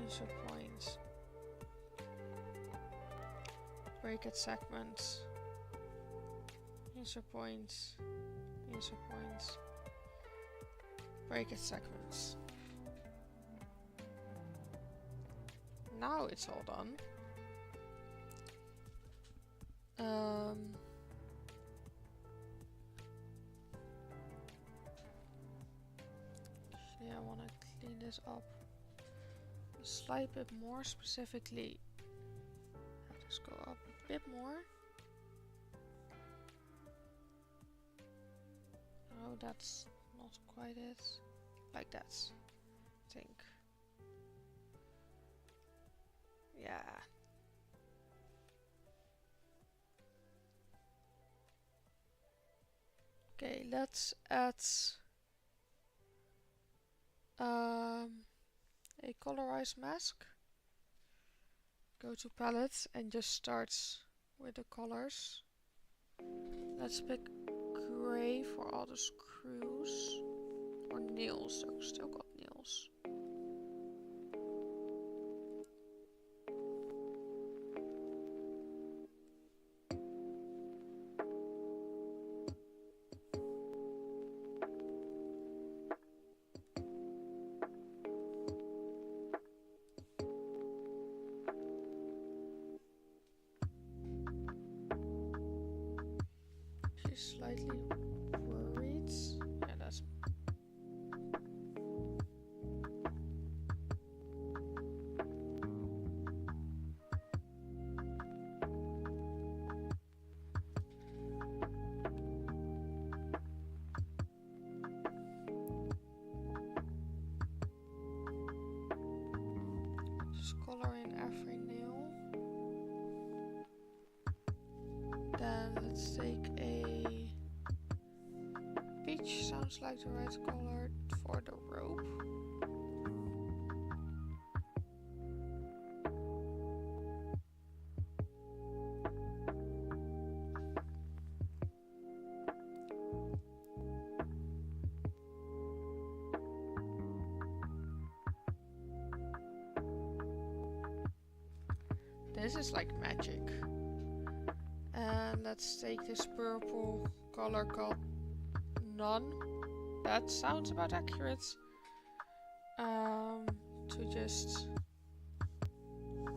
Insert points. Break at segments. Insert points. Break at segments. Now it's all done. Actually, I want to clean this up a slight bit more, specifically. Let's go up a bit more. Oh, that's not quite it. Like that, I think. Yeah. Okay, let's add a colorize mask. Go to palette and just start with the colors. Let's pick gray for all the screws. Or nails, I've still got nails. She's slightly worried. Yeah, that's... Just color in every nail. Then let's take a peach, sounds like the right color for the rope. This is like magic. And let's take this purple color called None. That sounds about accurate. To just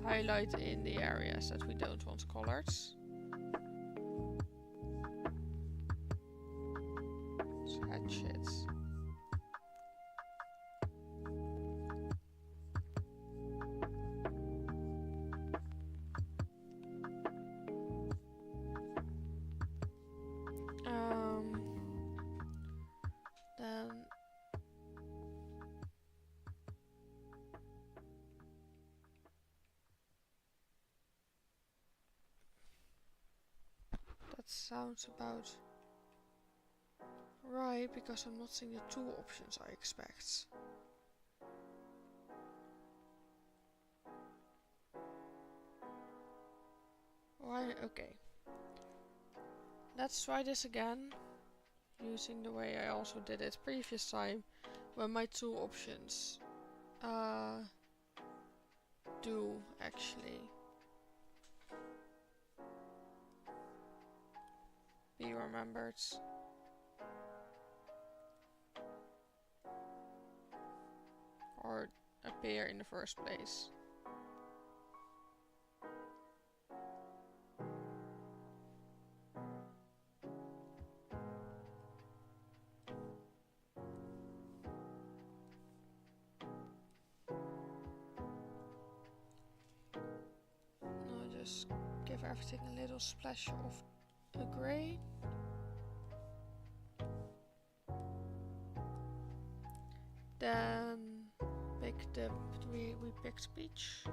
highlight in the areas that we don't want colored. Scratch it. Then that sounds about right, because I'm not seeing the two options I expect. Why? Okay. Let's try this again, using the way I also did it previous time, when my two options do actually be remembered. Or appear in the first place. Now just give everything a little splash of a grey. Then pick the we picked peach.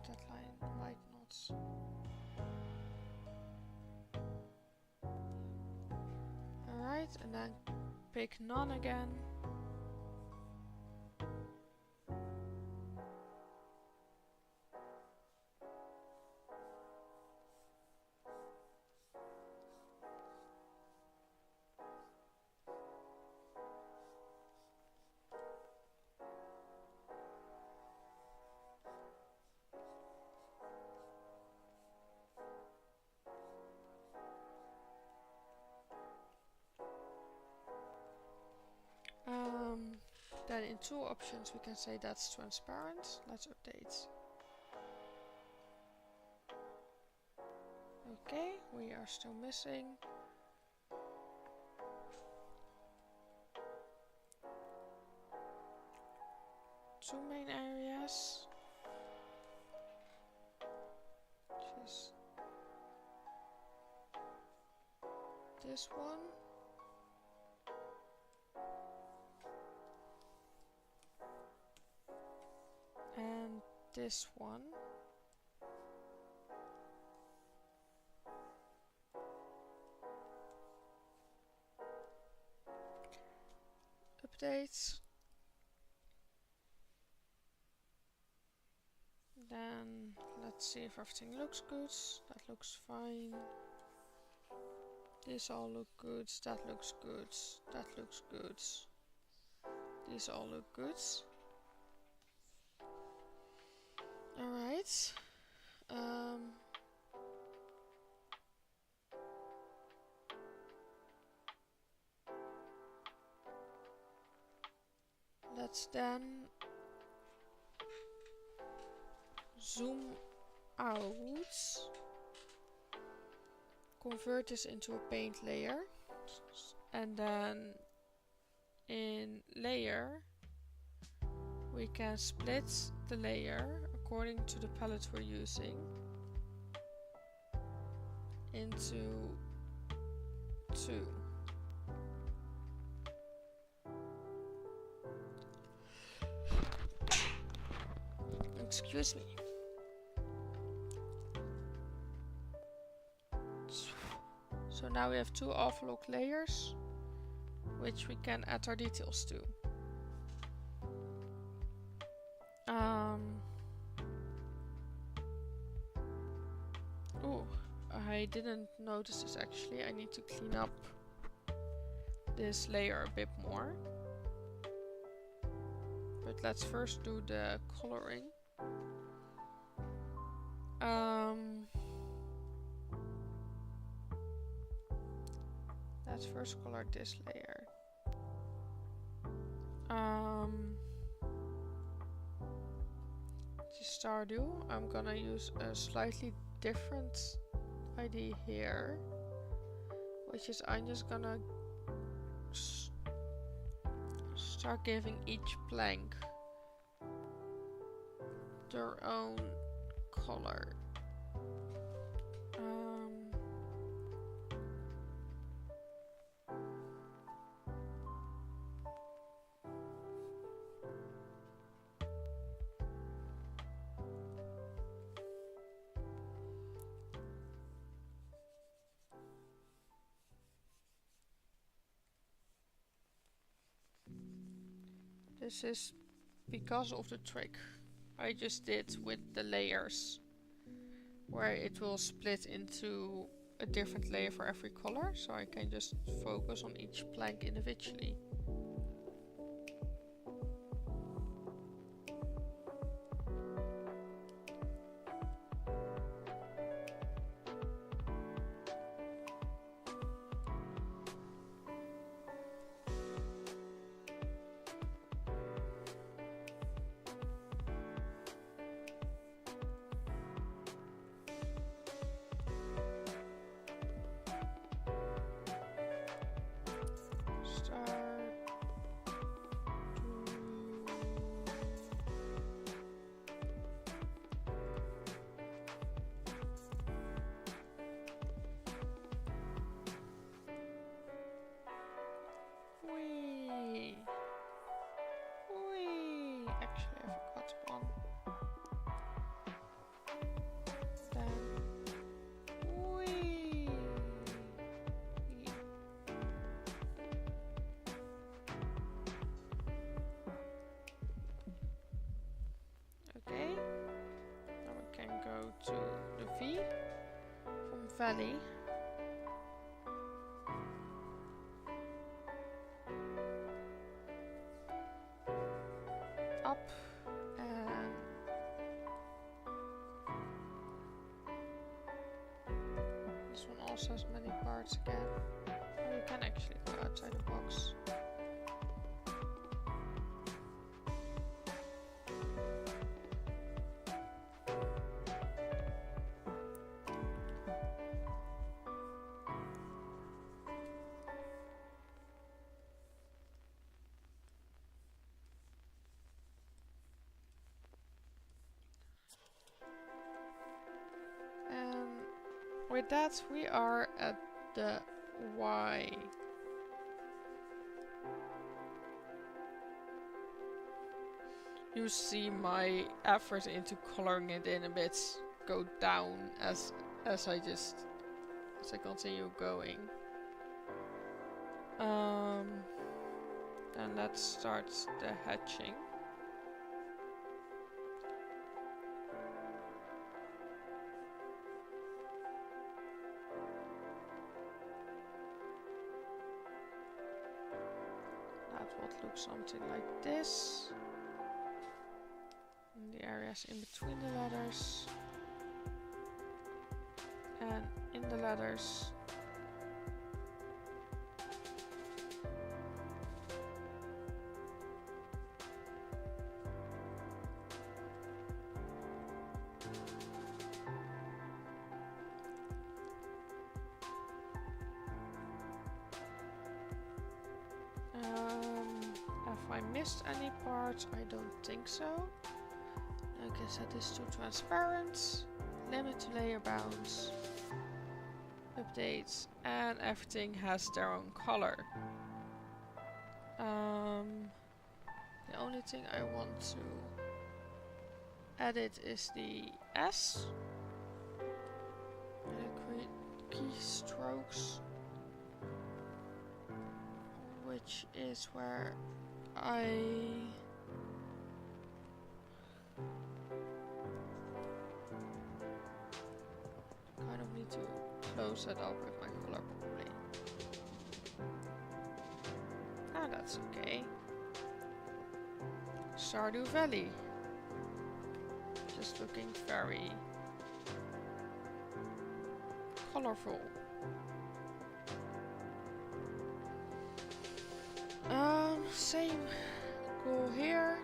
That line might not. Alright, and then pick None again. then in tool options we can say that's transparent. Let's update. Okay, we are still missing. Two main areas. Just this one. And this one. Updates. Then let's see if everything looks good. That looks fine. These all look good. That looks good. That looks good. These all look good. Alright. Let's then zoom out, convert this into a paint layer, and then in layer we can split the layer according to the palette we're using into two. Excuse me. So now we have two overlock layers, which we can add our details to. Oh, I didn't notice this actually. I need to clean up this layer a bit more. But let's first do the coloring. Let's first color this layer. To Stardew, I'm gonna use a slightly different idea here, which is I'm just gonna start giving each plank their own color. This is because of the trick I just did with the layers, where it will split into a different layer for every color, so I can just focus on each plank individually. To the V from Valley. Up and this one also has many parts again. You can actually go outside the box. with that, we are at the Y. You see my effort into coloring it in a bit go down as I continue going. Then let's start the hatching. That would look something like this. In the areas in between the letters. And in the letters. Have I missed any parts? I don't think so. I can set this to transparent, limit to layer bounds, updates, and everything has their own color. The only thing I want to edit is the S. And create keystrokes, which is where I kind of need to close it up with my color probably. Ah, that's okay. Stardew Valley. Just looking very colorful. Same goal here.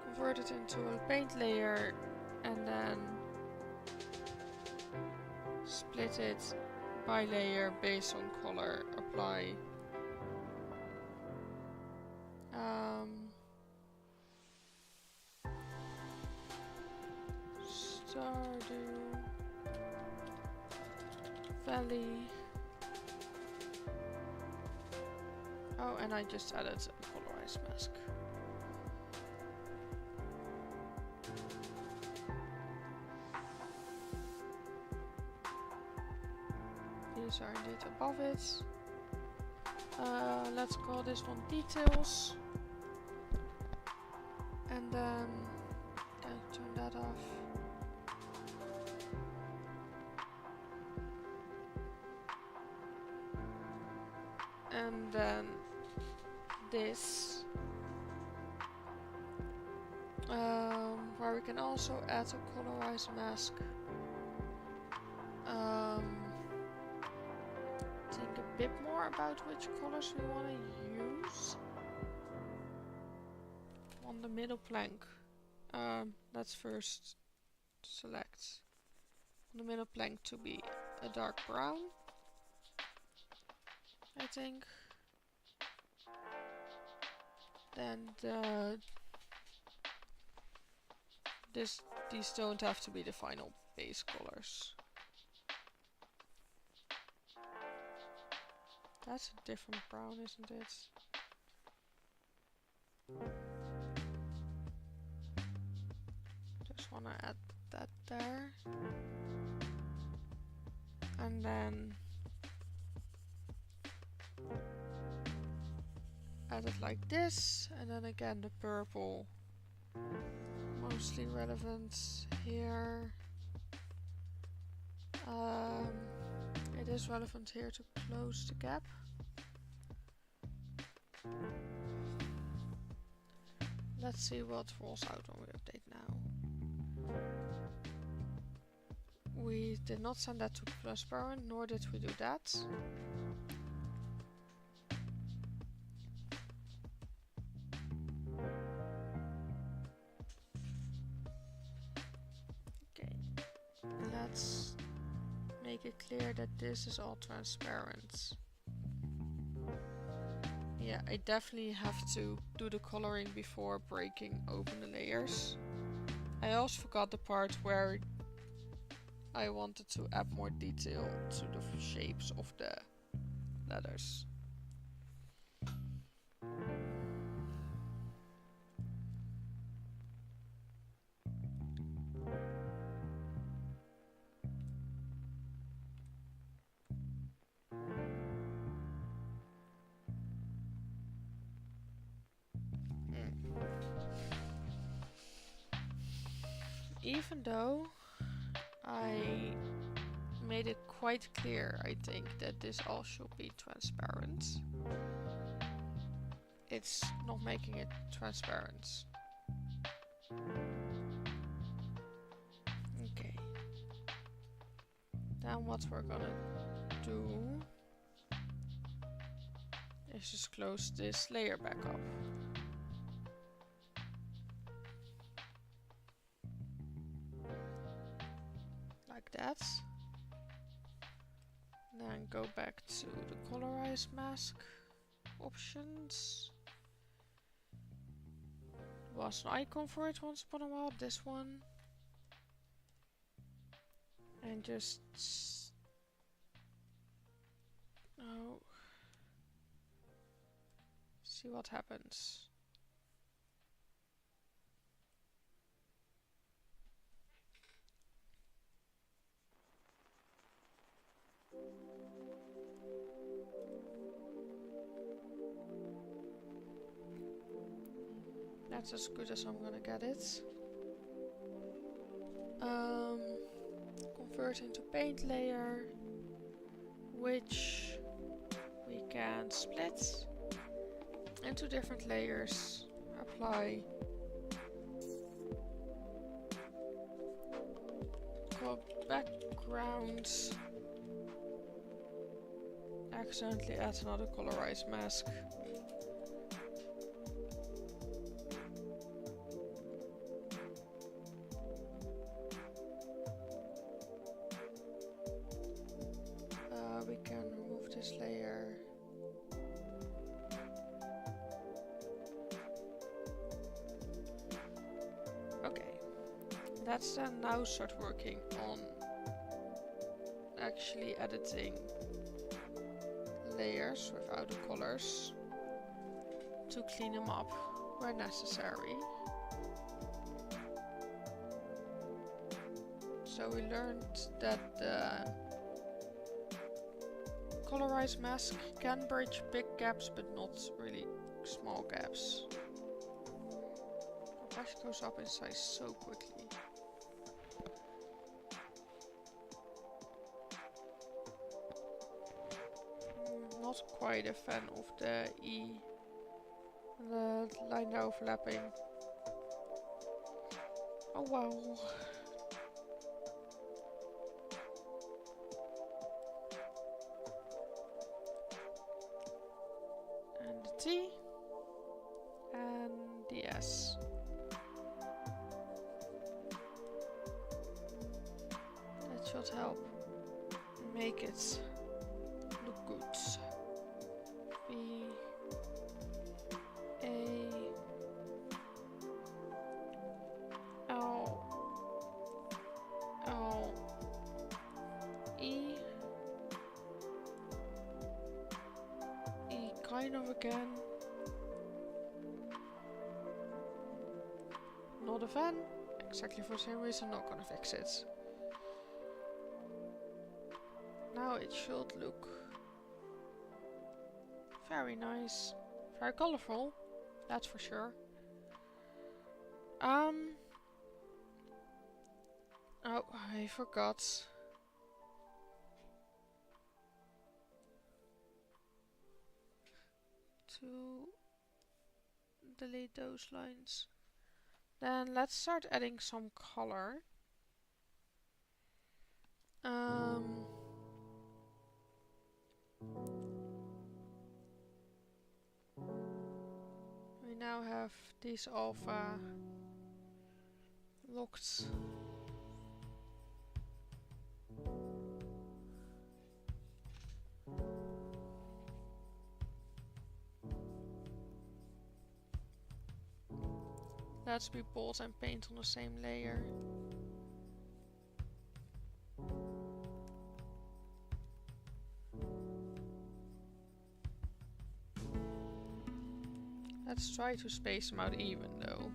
Convert it into a paint layer and then split it by layer based on color. Apply. Stardew Valley. Oh, and I just added a polarized mask. These are indeed above it. Let's call this one details. And then I'll turn that off. And then this, where we can also add a colorized mask. Think a bit more about which colors we want to use. On the middle plank, let's first select on the middle plank to be a dark brown, I think. Then these don't have to be the final base colors. That's a different brown, isn't it? Just wanna add that there. And then add it like this, and then again the purple, mostly relevant here. It is relevant here to close the gap. Let's see what rolls out when we update now. We did not send that to transparent, nor did we do that. Let's make it clear that this is all transparent. Yeah, I definitely have to do the coloring before breaking open the layers. I also forgot the part where I wanted to add more detail to the shapes of the letters. Even though I made it quite clear, I think, that this all should be transparent, it's not making it transparent. Okay. Then what we're gonna do is just close this layer back up. Like that. Then go back to the colorize mask options. There was an icon for it once upon a while, this one. And just... oh. See what happens. That's as good as I'm gonna get it. Convert into paint layer, which we can split into different layers. Apply background. Accidentally add another colorize mask. We can remove this layer. Okay, let's then now start working on actually editing layers without the colors to clean them up where necessary. So we learned that the colorize mask can bridge big gaps but not really small gaps. The brush goes up in size so quickly. Not quite a fan of the the line overlapping. Oh wow. And the T and the S. That should help make it look good. B A L L E E kind of again. Not a fan. Exactly for the same reason, not gonna fix it. Now it should look very nice. Very colorful, that's for sure. Oh, I forgot. To delete those lines. Then let's start adding some color. We now have these alpha locked. Let's be bold and paint on the same layer. Let's try to space them out even though.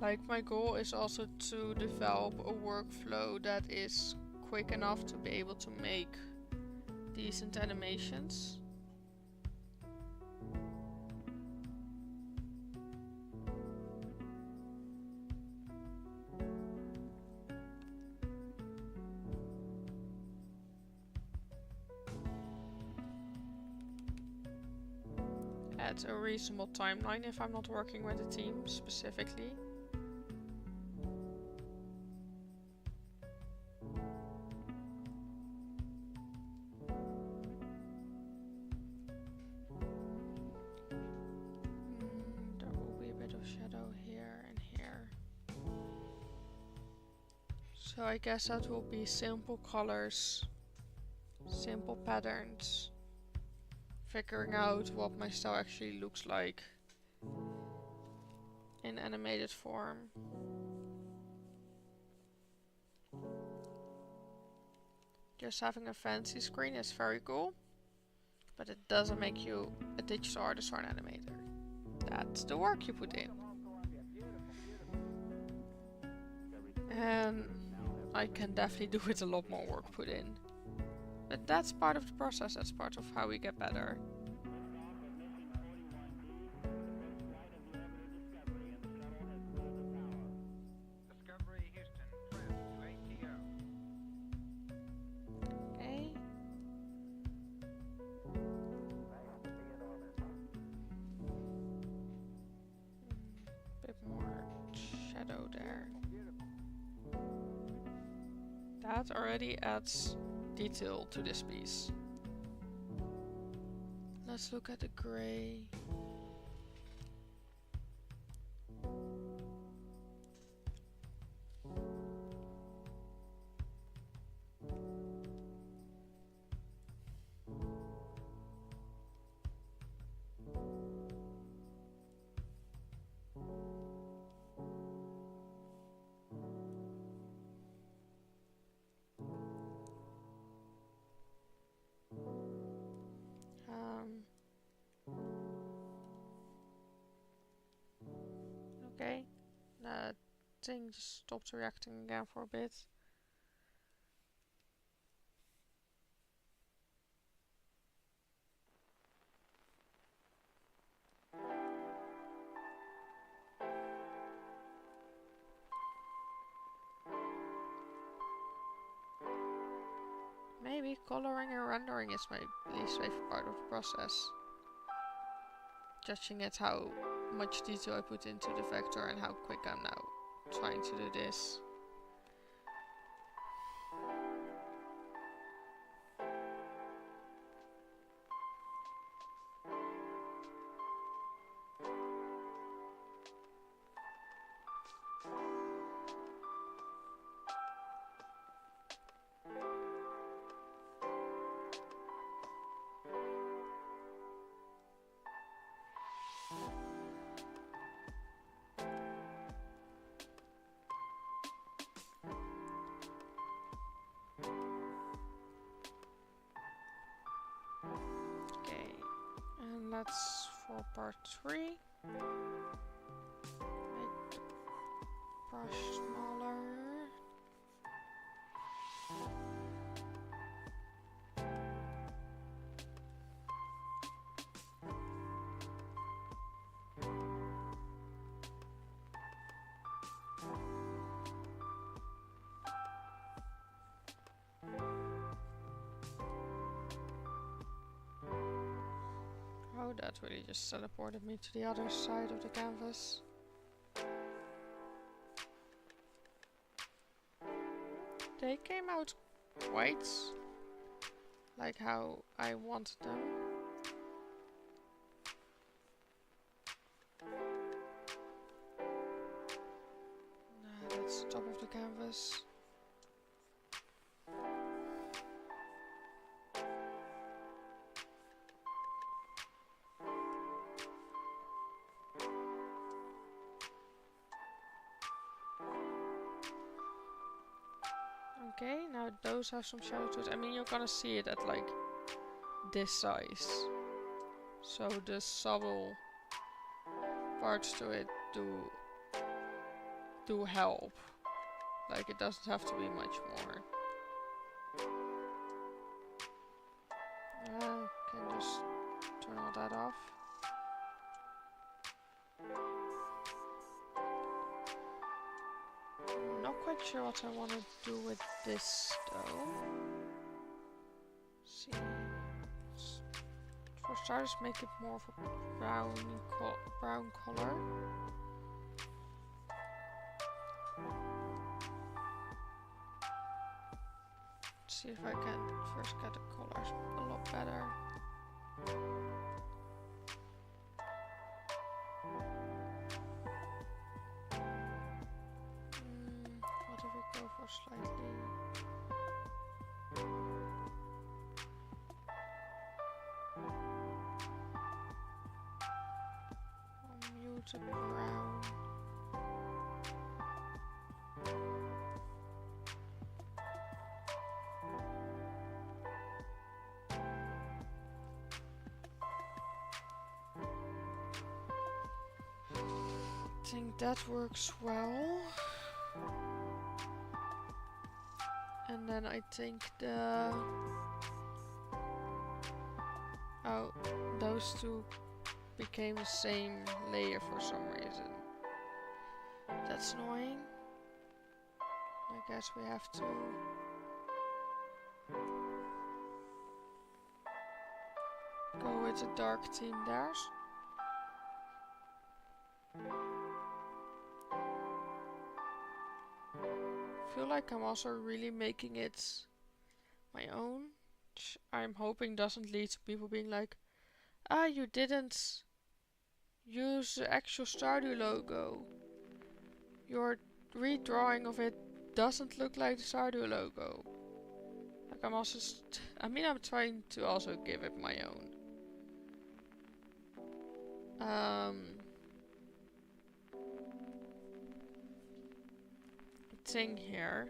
Like, my goal is also to develop a workflow that is quick enough to be able to make decent animations. At a reasonable timeline if I'm not working with a team specifically. There will be a bit of shadow here and here. So I guess that will be simple colors, simple patterns. Figuring out what my style actually looks like in animated form. Just having a fancy screen is very cool, but it doesn't make you a digital artist or an animator. That's the work you put in. And I can definitely do with a lot more work put in. But that's part of the process, that's part of how we get better. Okay. Bit more shadow there. That already adds detail to this piece. Let's look at the gray. Okay, that thing just stopped reacting again for a bit. Maybe coloring and rendering is my least favorite part of the process. Judging at how much detail I put into the vector and how quick I'm now trying to do this. That's for part 3. Make the brush smaller. Oh, that really just teleported me to the other side of the canvas. They came out quite like how I wanted them. That's the top of the canvas. Okay, now those have some shadow to it. I mean, you're gonna see it at like this size. So the subtle parts to it do help. Like, it doesn't have to be much more. Can just turn all that off. I'm not quite sure what I want to do with this though. Let's see. For starters, make it more of a brown color. See if I can first get the colors a lot better. What if we go for slightly? Muted brown. I think that works well. And then I think those two became the same layer for some reason. That's annoying. I guess we have to go with the dark theme there. I feel like I'm also really making it my own, which I'm hoping doesn't lead to people being like, ah, you didn't use the actual Stardew logo. Your redrawing of it doesn't look like the Stardew logo. Like, I'm also I'm trying to also give it my own thing here.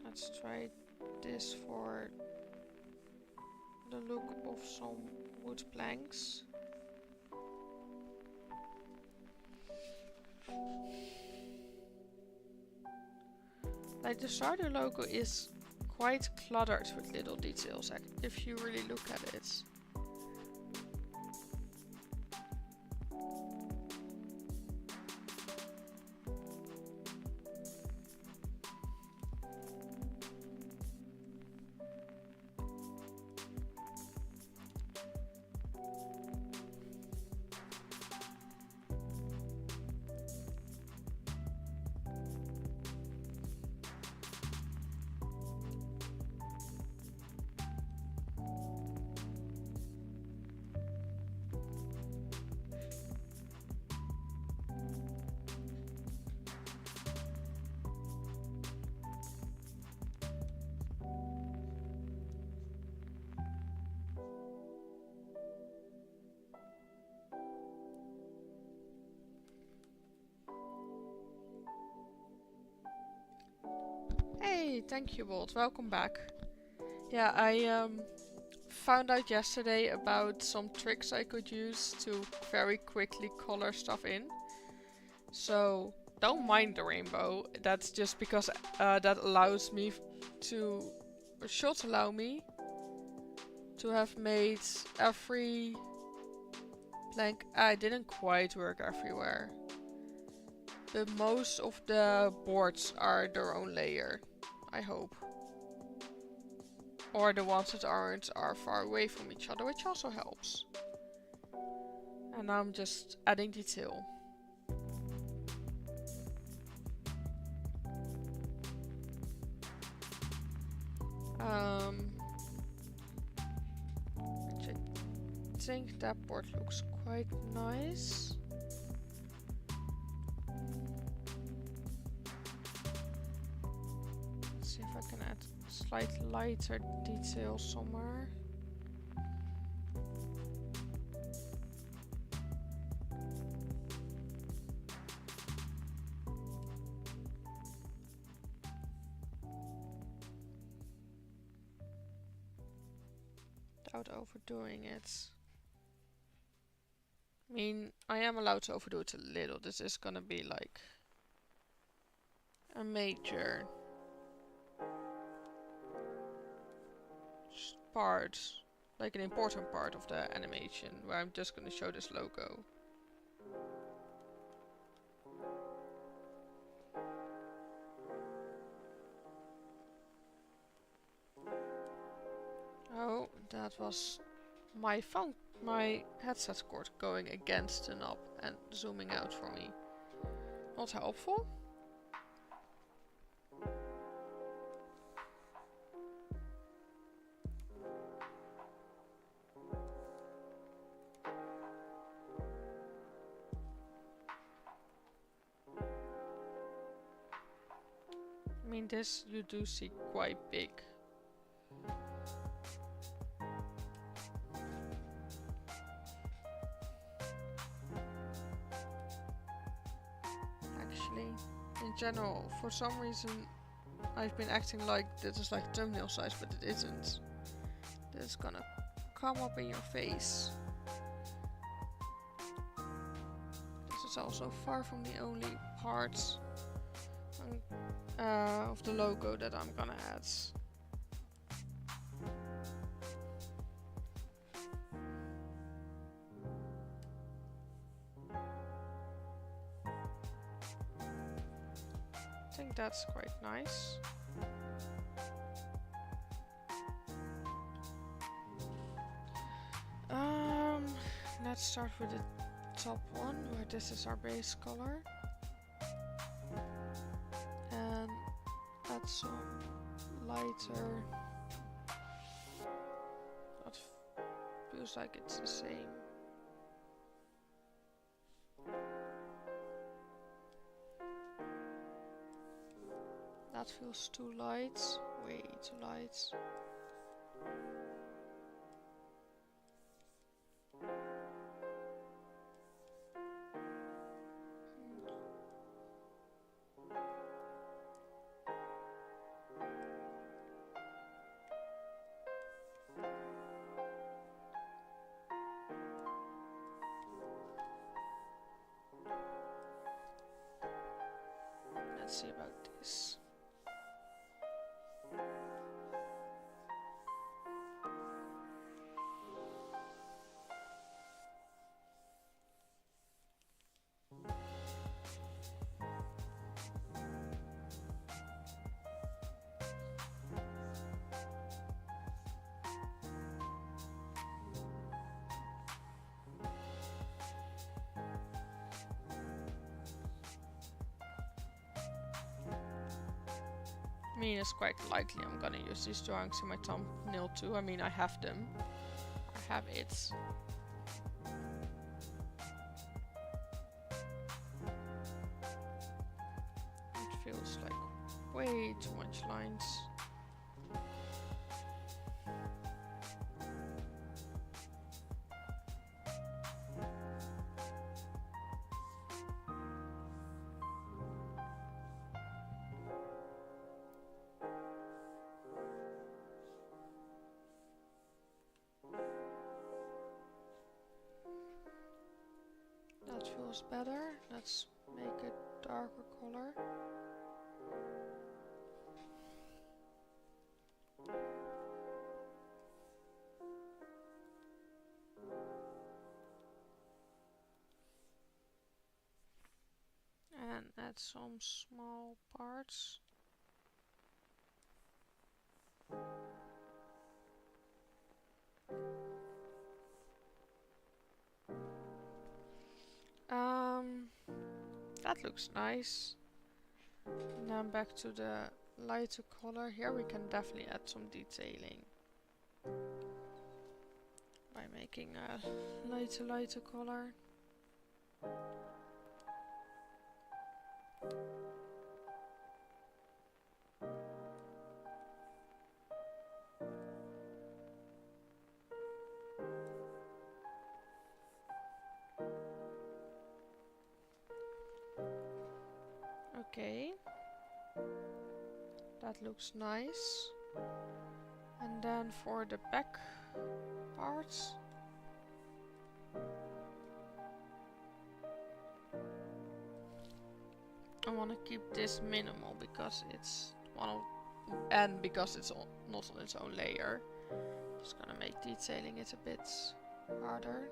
Let's try this for the look of some wood planks. Like, the Stardew logo is quite cluttered with little details, if you really look at it. Hey, thank you, Bolt. Welcome back. Yeah, I found out yesterday about some tricks I could use to very quickly color stuff in. So, don't mind the rainbow. That's just because that allows me to, or should allow me, to have made every plank. It didn't quite work everywhere. But most of the boards are their own layer, I hope. Or the ones that aren't are far away from each other, which also helps. And now I'm just adding detail. Which I think that board looks quite nice. Let's see if I can add slightly lighter detail somewhere. Without overdoing it. I mean, I am allowed to overdo it a little. This is gonna be like a major part, like an important part of the animation, where I'm just gonna show this logo. Oh, that was my phone, my headset cord going against the knob and zooming out for me. Not helpful. I mean, this you do see quite big. Actually, in general, for some reason, I've been acting like this is like thumbnail size, but it isn't. This is gonna come up in your face. This is also far from the only part of the logo that I'm gonna add. I think that's quite nice. Let's start with the top one, where this is our base color. And add some lighter. That feels like it's the same. That feels too light, way too light. Let's see about this. I mean, it's quite likely I'm gonna use these drawings in my thumbnail too. I mean, I have them. I have it. It feels like way too much lines. That feels better. Let's make a darker color. And add some small parts. That looks nice. And then back to the lighter color. Here we can definitely add some detailing by making a lighter color. Okay. That looks nice. And then for the back parts. I want to keep this minimal because it's one of, and because it's not on its own layer. Just gonna make detailing it a bit harder.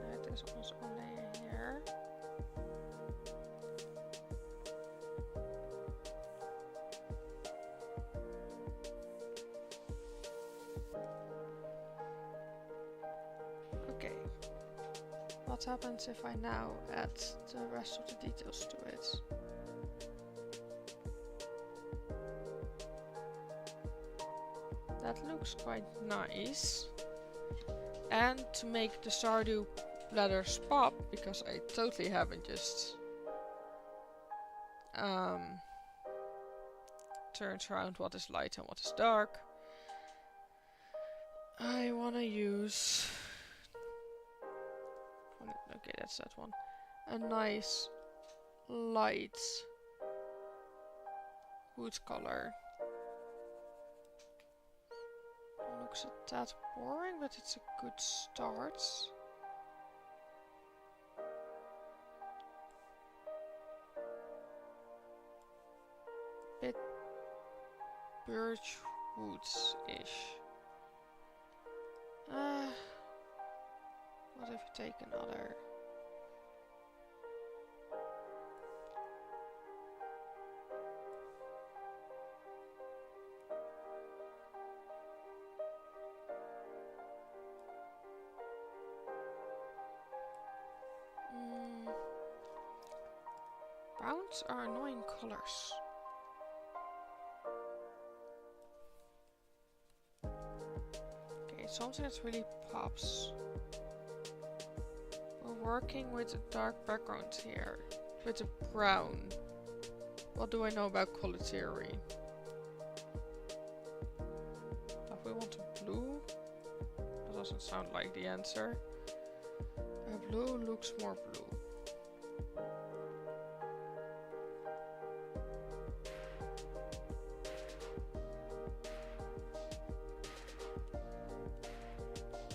That is on its own layer here. Okay. What happens if I now add the rest of the details to it? That looks quite nice. And to make the Stardew letters pop, because I totally haven't just turned around what is light and what is dark, I want to use... Okay, that's that one. A nice light wood color. Looks a tad boring, but it's a good start. Bit birch woods-ish. What if you take another? Browns are annoying colors. Okay, something that really pops. We're working with a dark background here, with a brown. What do I know about color theory? If we want a blue, that doesn't sound like the answer. A blue looks more blue.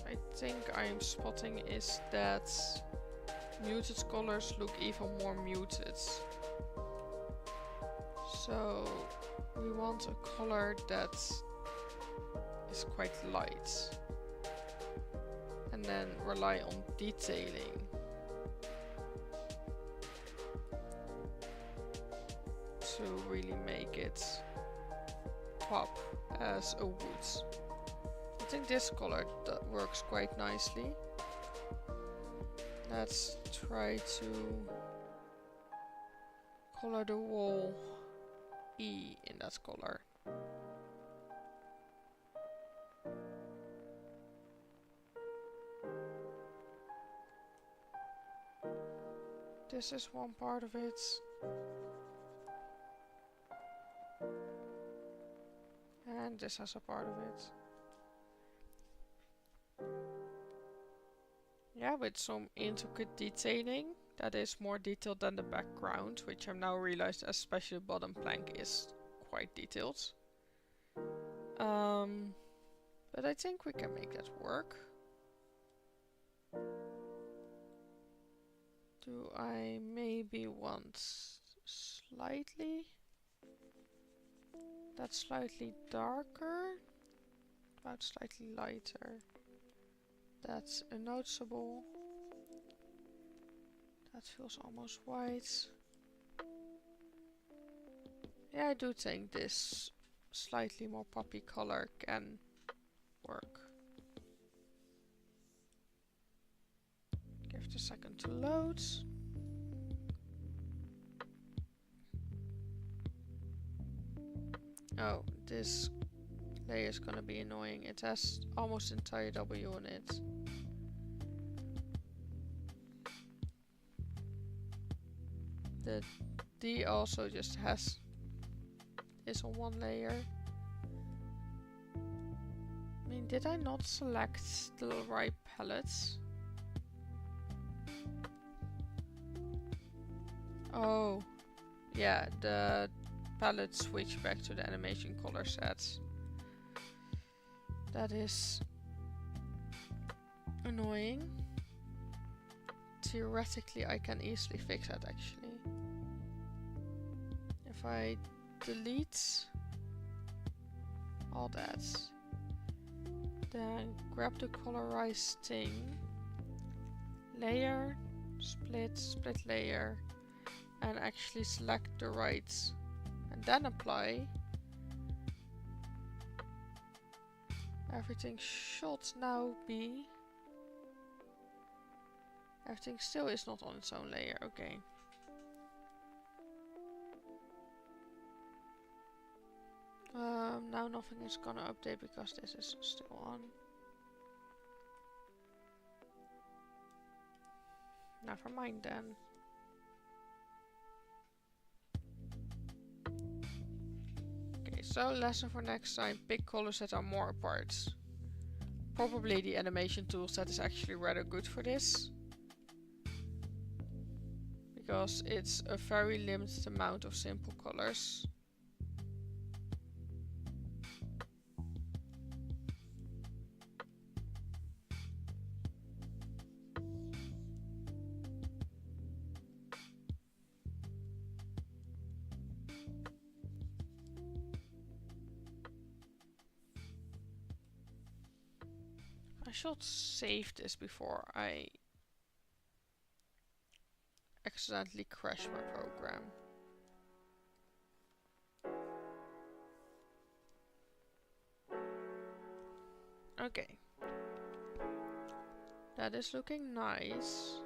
I think I am spotting is that muted colors look even more muted. So we want a color that is quite light. And then rely on detailing to really make it pop as a wood. I think this color works quite nicely. Let's try to color the wall E in that color. This is one part of it. And this has a part of it. Yeah, with some intricate detailing that is more detailed than the background, which I've now realized especially the bottom plank is quite detailed. But I think we can make that work. Do I maybe want slightly? That's slightly darker, about slightly lighter. That's a noticeable. That feels almost white. Yeah, I do think this slightly more poppy color can work. Give it a second to load. Oh, this layer is gonna be annoying. It has almost entire W on it. The D also just has is on one layer. I mean, did I not select the right palettes? Oh, yeah, the palette switched back to the animation color sets. That is annoying. Theoretically, I can easily fix that actually. If I delete all that, then grab the colorize thing, layer, split layer, and actually select the right, and then apply. Everything should now be. Everything still is not on its own layer, okay. Now nothing is gonna update because this is still on. Never mind then. Okay, so lesson for next time, pick colors that are more apart. Probably the animation toolset is actually rather good for this. Because it's a very limited amount of simple colors. I should save this before I accidentally crash my program. Okay. That is looking nice.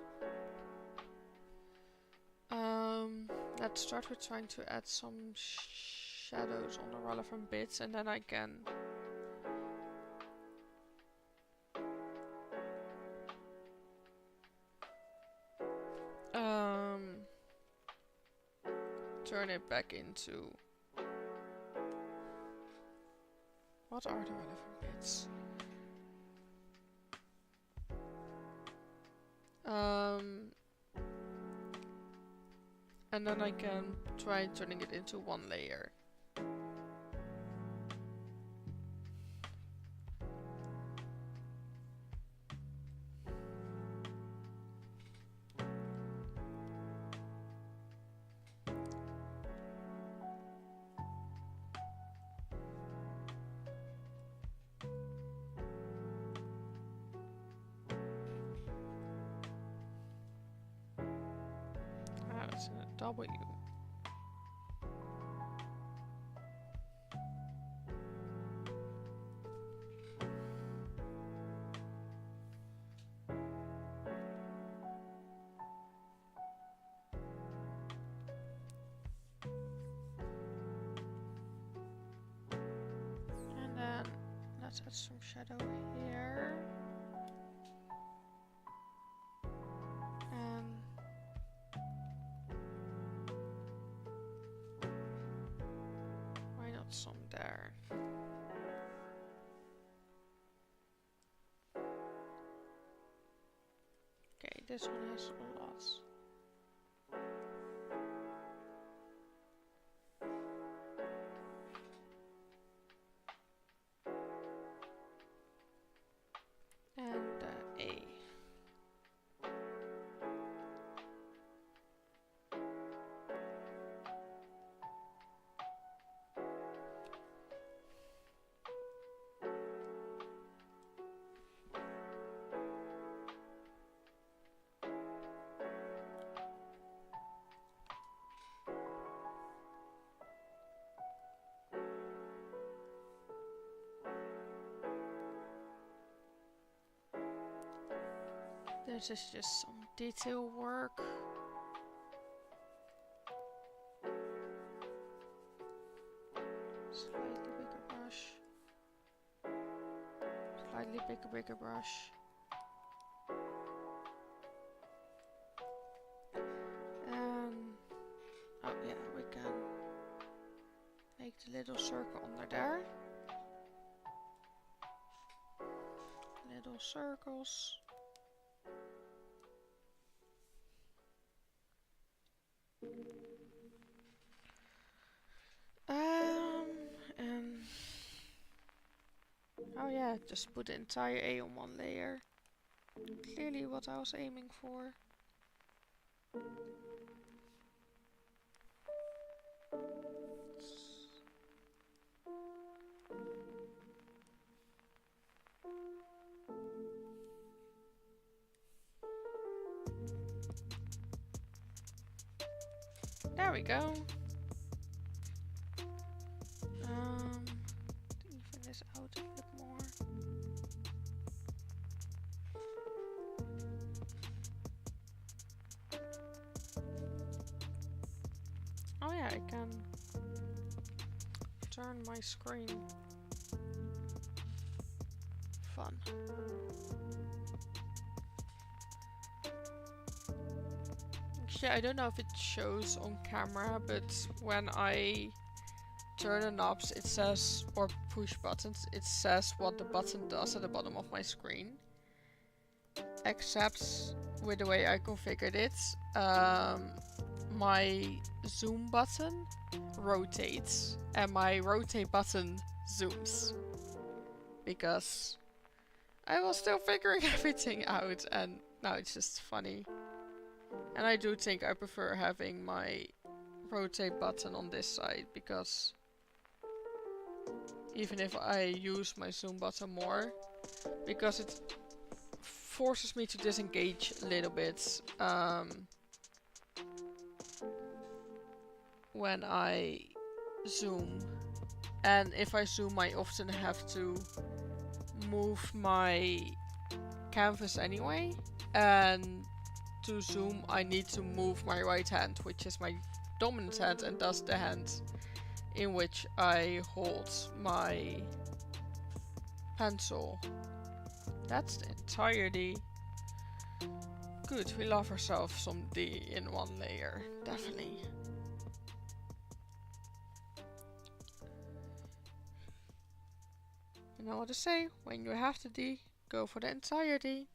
Let's start with trying to add some shadows on the relevant bits, and then I can turn it back into. What are the relevant bits? And then I can try turning it into one layer. It's a W. And then let's add some shadow here. Some there. Okay, this one has a lot. And A. This is just some detail work. Slightly bigger brush. Slightly bigger brush. And oh yeah, we can make the little circle under there. Little circles. And oh yeah, just put the entire A on one layer. Clearly what I was aiming for. There we go. To even this out a bit more. Oh yeah, I can turn my screen. Fun. Actually, I don't know if it shows on camera, but when I turn the knobs, it says, or push buttons, it says what the button does at the bottom of my screen. Except with the way I configured it, my zoom button rotates and my rotate button zooms. Because I was still figuring everything out and now it's just funny. And I do think I prefer having my rotate button on this side because even if I use my zoom button more, because it forces me to disengage a little bit when I zoom. And if I zoom, I often have to move my canvas anyway. And to zoom, I need to move my right hand, which is my dominant hand, and thus the hand in which I hold my pencil. That's the entirety. Good, we love ourselves some D in one layer, definitely. You know what to say, when you have the D, go for the entirety.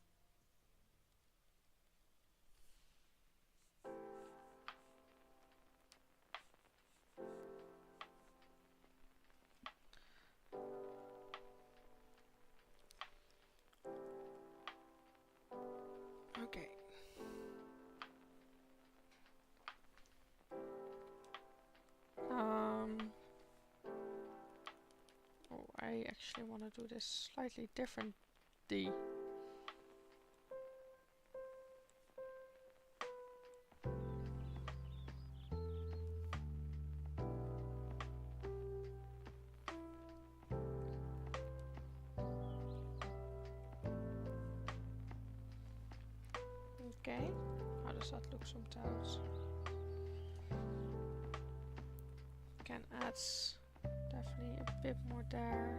Okay. Oh, I actually want to do this slightly different D. Okay, how does that look sometimes? Can add definitely a bit more there.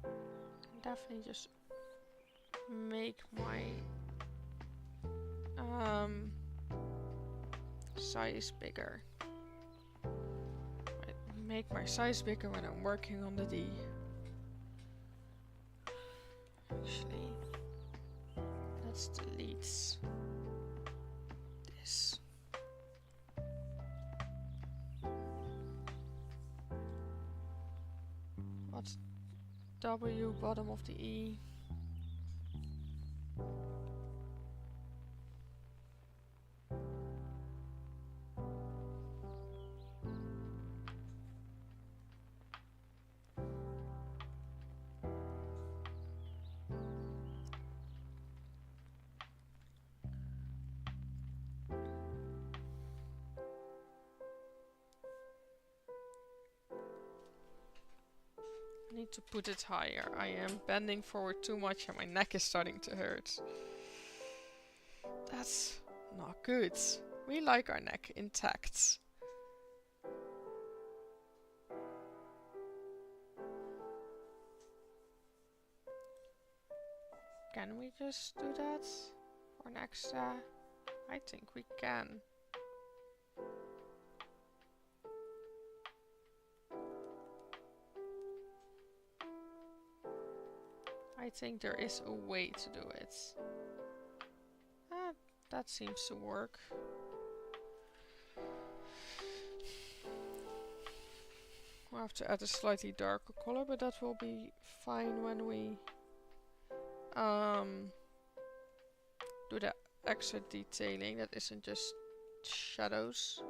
Can definitely just make my size bigger. I make my size bigger when I'm working on the D. Actually, let's delete this. What's W, bottom of the E? Need to put it higher. I am bending forward too much and my neck is starting to hurt. That's not good. We like our neck intact. Can we just do that for next? I think we can. I think there is a way to do it. That seems to work. We'll have to add a slightly darker color, but that will be fine when we do the extra detailing that isn't just shadows.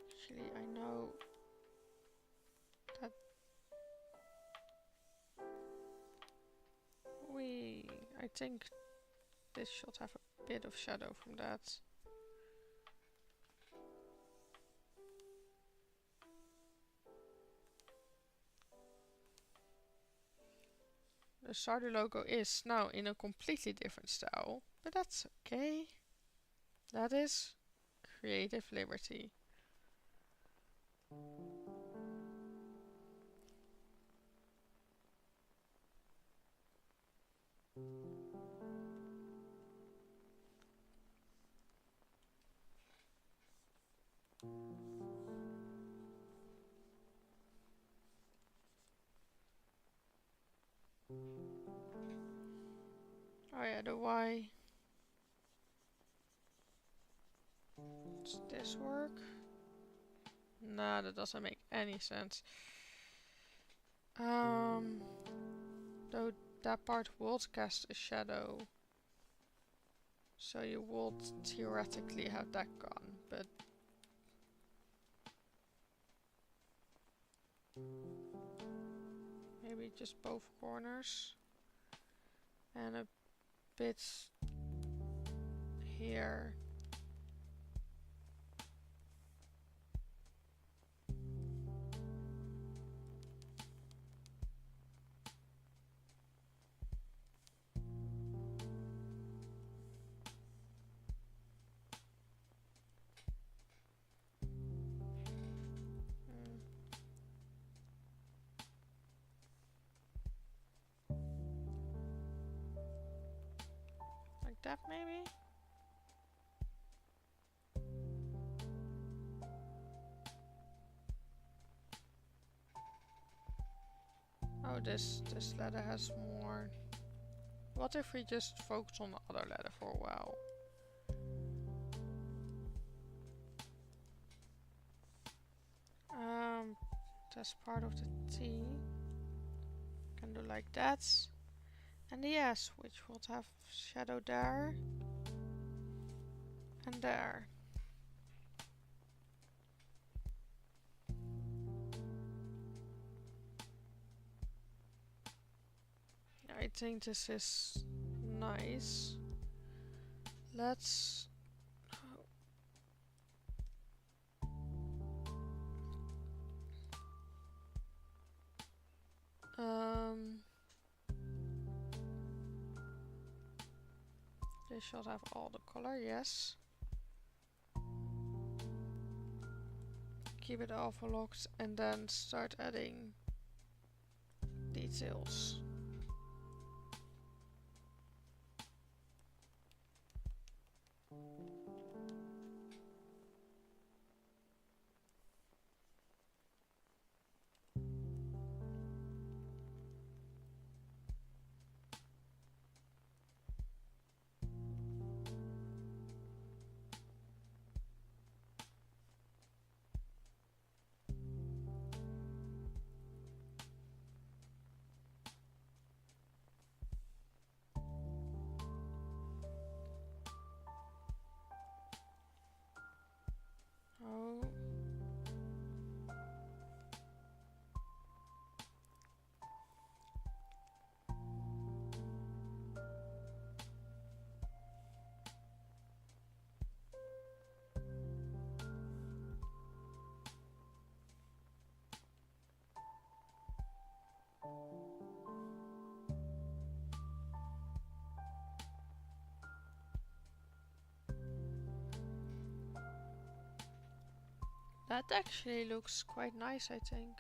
Actually, I know that I think this should have a bit of shadow from that. The starter logo is now in a completely different style, but that's okay. That is creative liberty. Oh yeah, the Y. Does this work? Nah, that doesn't make any sense. Though that part would cast a shadow. So you would theoretically have that gone, but maybe just both corners. And a bit here. Like that maybe? Oh, this letter has more. What if we just focus on the other letter for a while? That's part of the T. Can do like that. And the S, which will have shadow there. And there. I think this is nice. Let's this should have all the color, yes. Keep it overlocked and then start adding details. Oh. That actually looks quite nice, I think.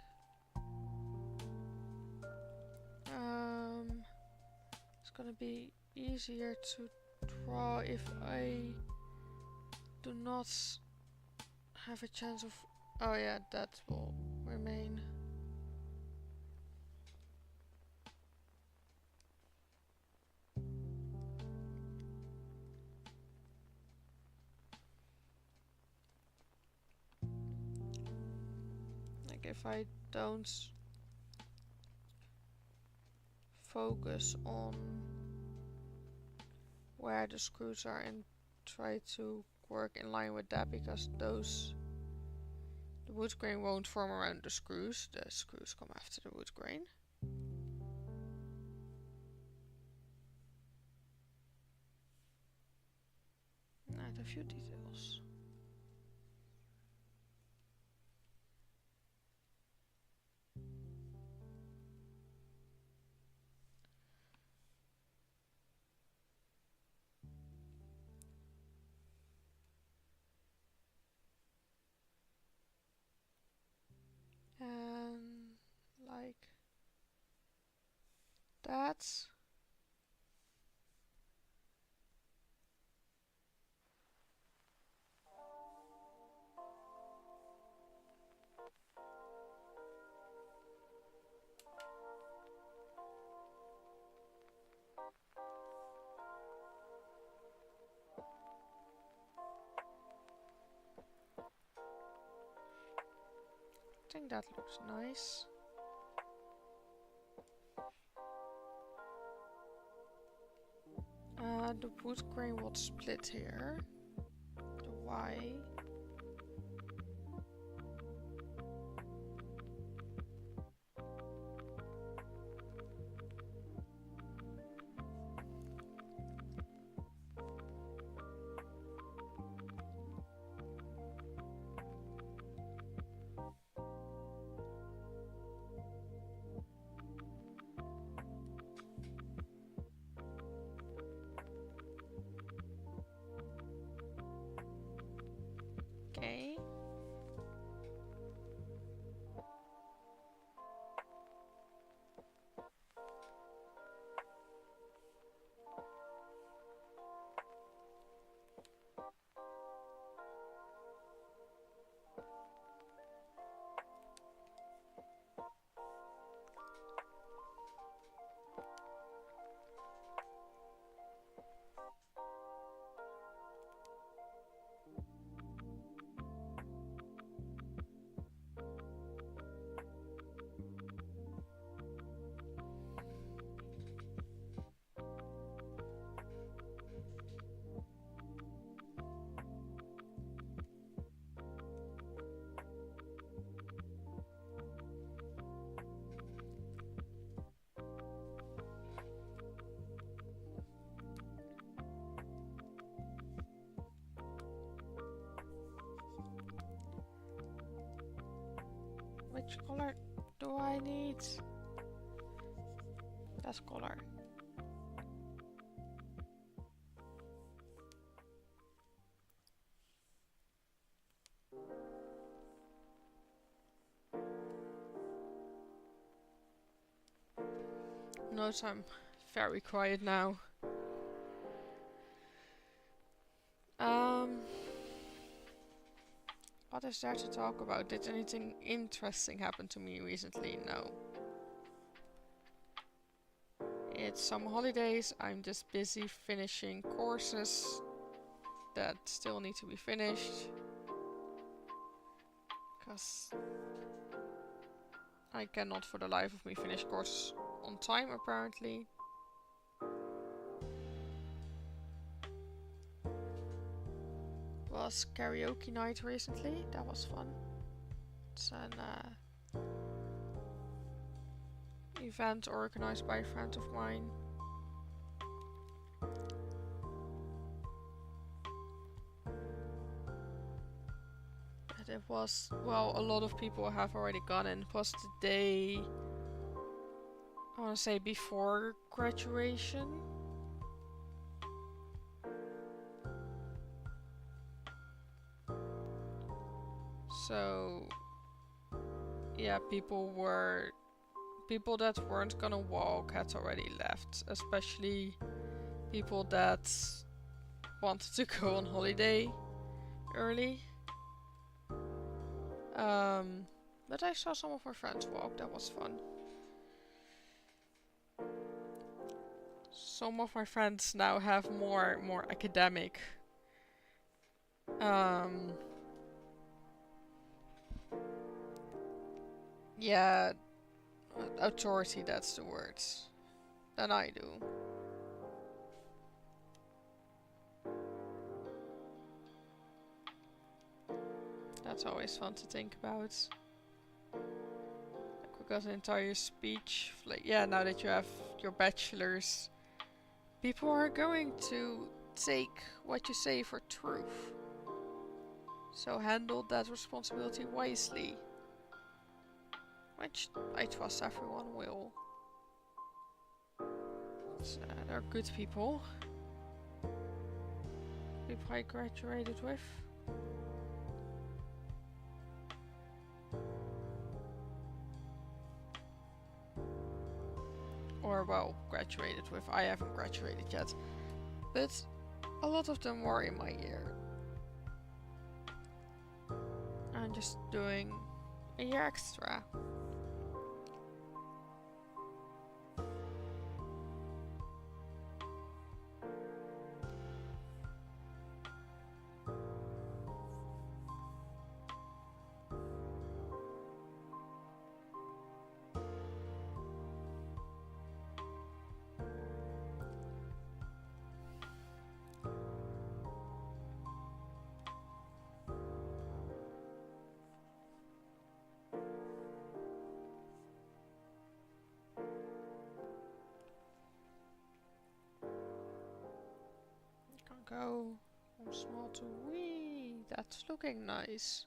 It's gonna be easier to draw if I do not have a chance of... Oh yeah, that will remain. Like if I don't focus on where the screws are and try to work in line with that, because those... The wood grain won't form around the screws come after the wood grain. Add a few details. And like that. I think that looks nice. The wood grain would split here. The Y. Okay. Which color do I need? That color. Notice I'm very quiet now. What is there to talk about? Did anything interesting happen to me recently? No. It's summer holidays. I'm just busy finishing courses that still need to be finished. Because I cannot for the life of me finish courses on time, apparently. Was karaoke night recently. That was fun. It's an event organized by a friend of mine. And it was, well, a lot of people have already gone, and it was the day, I want to say, before graduation. So yeah, people that weren't gonna walk had already left, especially people that wanted to go on holiday early. But I saw some of my friends walk. That was fun. Some of my friends now have more academic yeah, authority, that's the word, than I do. That's always fun to think about. Like we got an entire speech, like, yeah, now that you have your bachelor's, people are going to take what you say for truth. So handle that responsibility wisely. Which I trust everyone will. So, they're good people. People I graduated with. Or, well, graduated with. I haven't graduated yet. But a lot of them were in my year. I'm just doing a year extra. Go from small to wee. That's looking nice.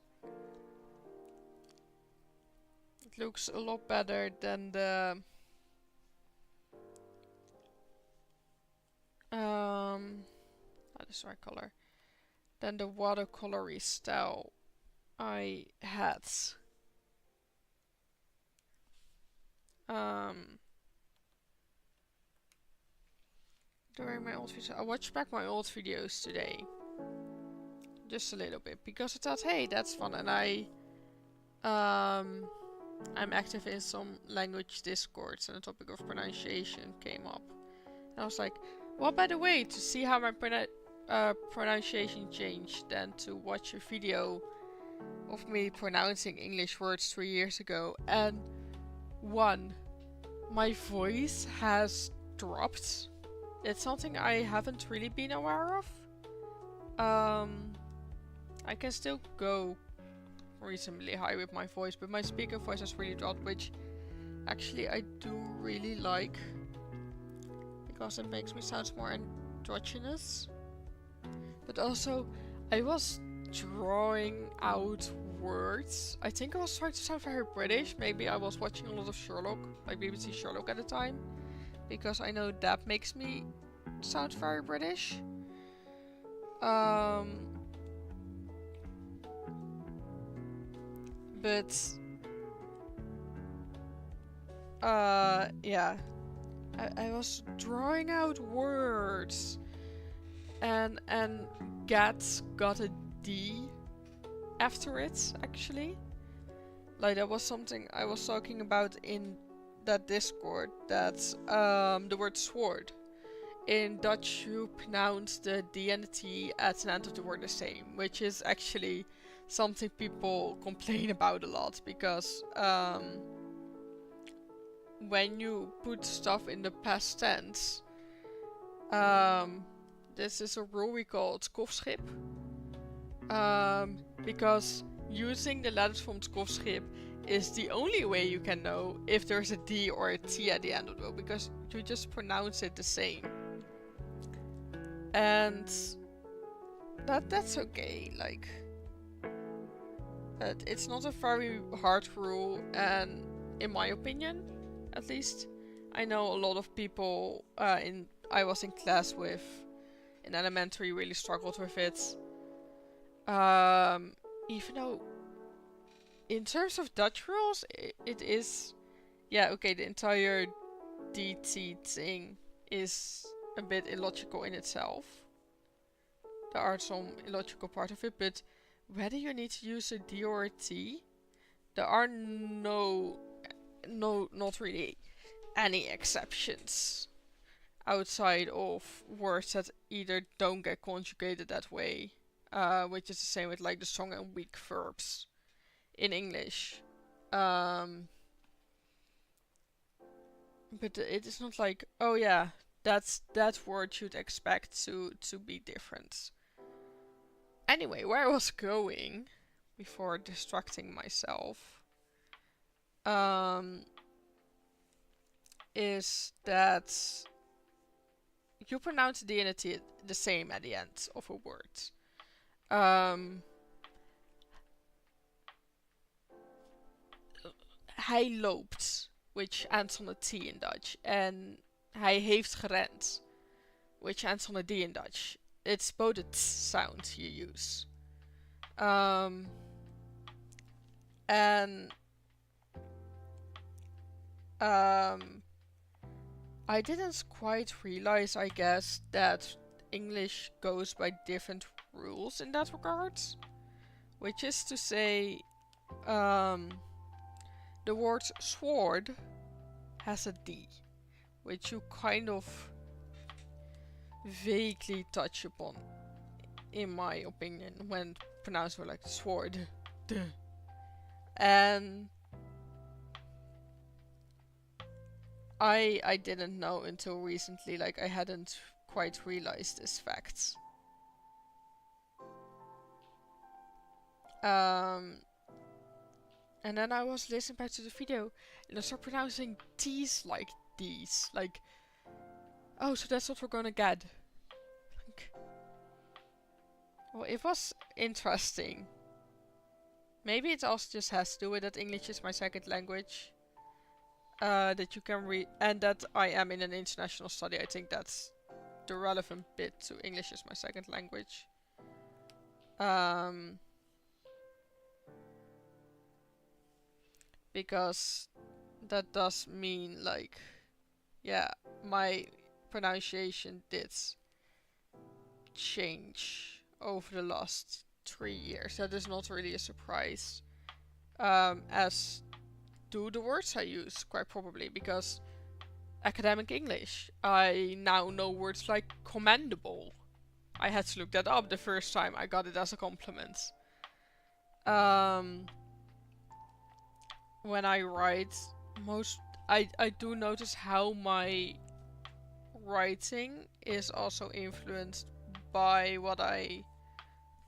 It looks a lot better than the that is the right color. Than the watercolory style I had. During my old videos. I watched back my old videos today. Just a little bit. Because I thought, hey, that's fun. And I'm active in some language discords and the topic of pronunciation came up. And I was like, well, by the way, to see how my pronunciation changed than to watch a video of me pronouncing English words 3 years ago. And one, my voice has dropped. It's something I haven't really been aware of. I can still go reasonably high with my voice, but my speaker voice has really dropped, which actually I do really like. Because it makes me sound more androgynous. But also, I was drawing out words. I think I was trying to sound very British. Maybe I was watching a lot of Sherlock, like BBC Sherlock at the time. Because I know that makes me sound very British. But yeah, I was drawing out words, and Gats got a D after it actually. Like that was something I was talking about in that Discord. That's the word sword. In Dutch, you pronounce the D and the T at an end of the word the same, which is actually something people complain about a lot because when you put stuff in the past tense, this is a rule we call het kofschip. Because using the letters from het kofschip is the only way you can know if there's a D or a T at the end of the word, because you just pronounce it the same. And that's okay, like it's not a very hard rule, and in my opinion, at least, I know a lot of people I was in class with in elementary really struggled with it. Even though in terms of Dutch rules, it is, yeah, okay, the entire DT thing is a bit illogical in itself. there are some illogical part of it, but whether you need to use a D or a T, there are not really any exceptions outside of words that either don't get conjugated that way, which is the same with like the strong and weak verbs in English. But it is not like, oh yeah, that word you'd expect to be different. Anyway, where I was going before distracting myself is that you pronounce the D and the T the same at the end of a word. Hij loopt, which ends on a T in Dutch, and hij heeft gerend, which ends on a D in Dutch. It's both a T sound you use. And I didn't quite realize, I guess, that English goes by different rules in that regard. Which is to say, the word sword has a D, which you kind of vaguely touch upon, in my opinion, when pronounced like sword. Duh. And I didn't know until recently, like I hadn't quite realized this fact. And then I was listening back to the video and I started pronouncing T's like D's. Like, oh, so that's what we're gonna get. Well, it was interesting. Maybe it also just has to do with that English is my second language. That you can read, and that I am in an international study. I think that's the relevant bit to English is my second language. Because that does mean, like, yeah, my pronunciation did change over the last 3 years. That is not really a surprise. As do the words I use, quite probably, because academic English, I now know words like commendable. I had to look that up the first time I got it as a compliment. When I write, I do notice how my writing is also influenced by what I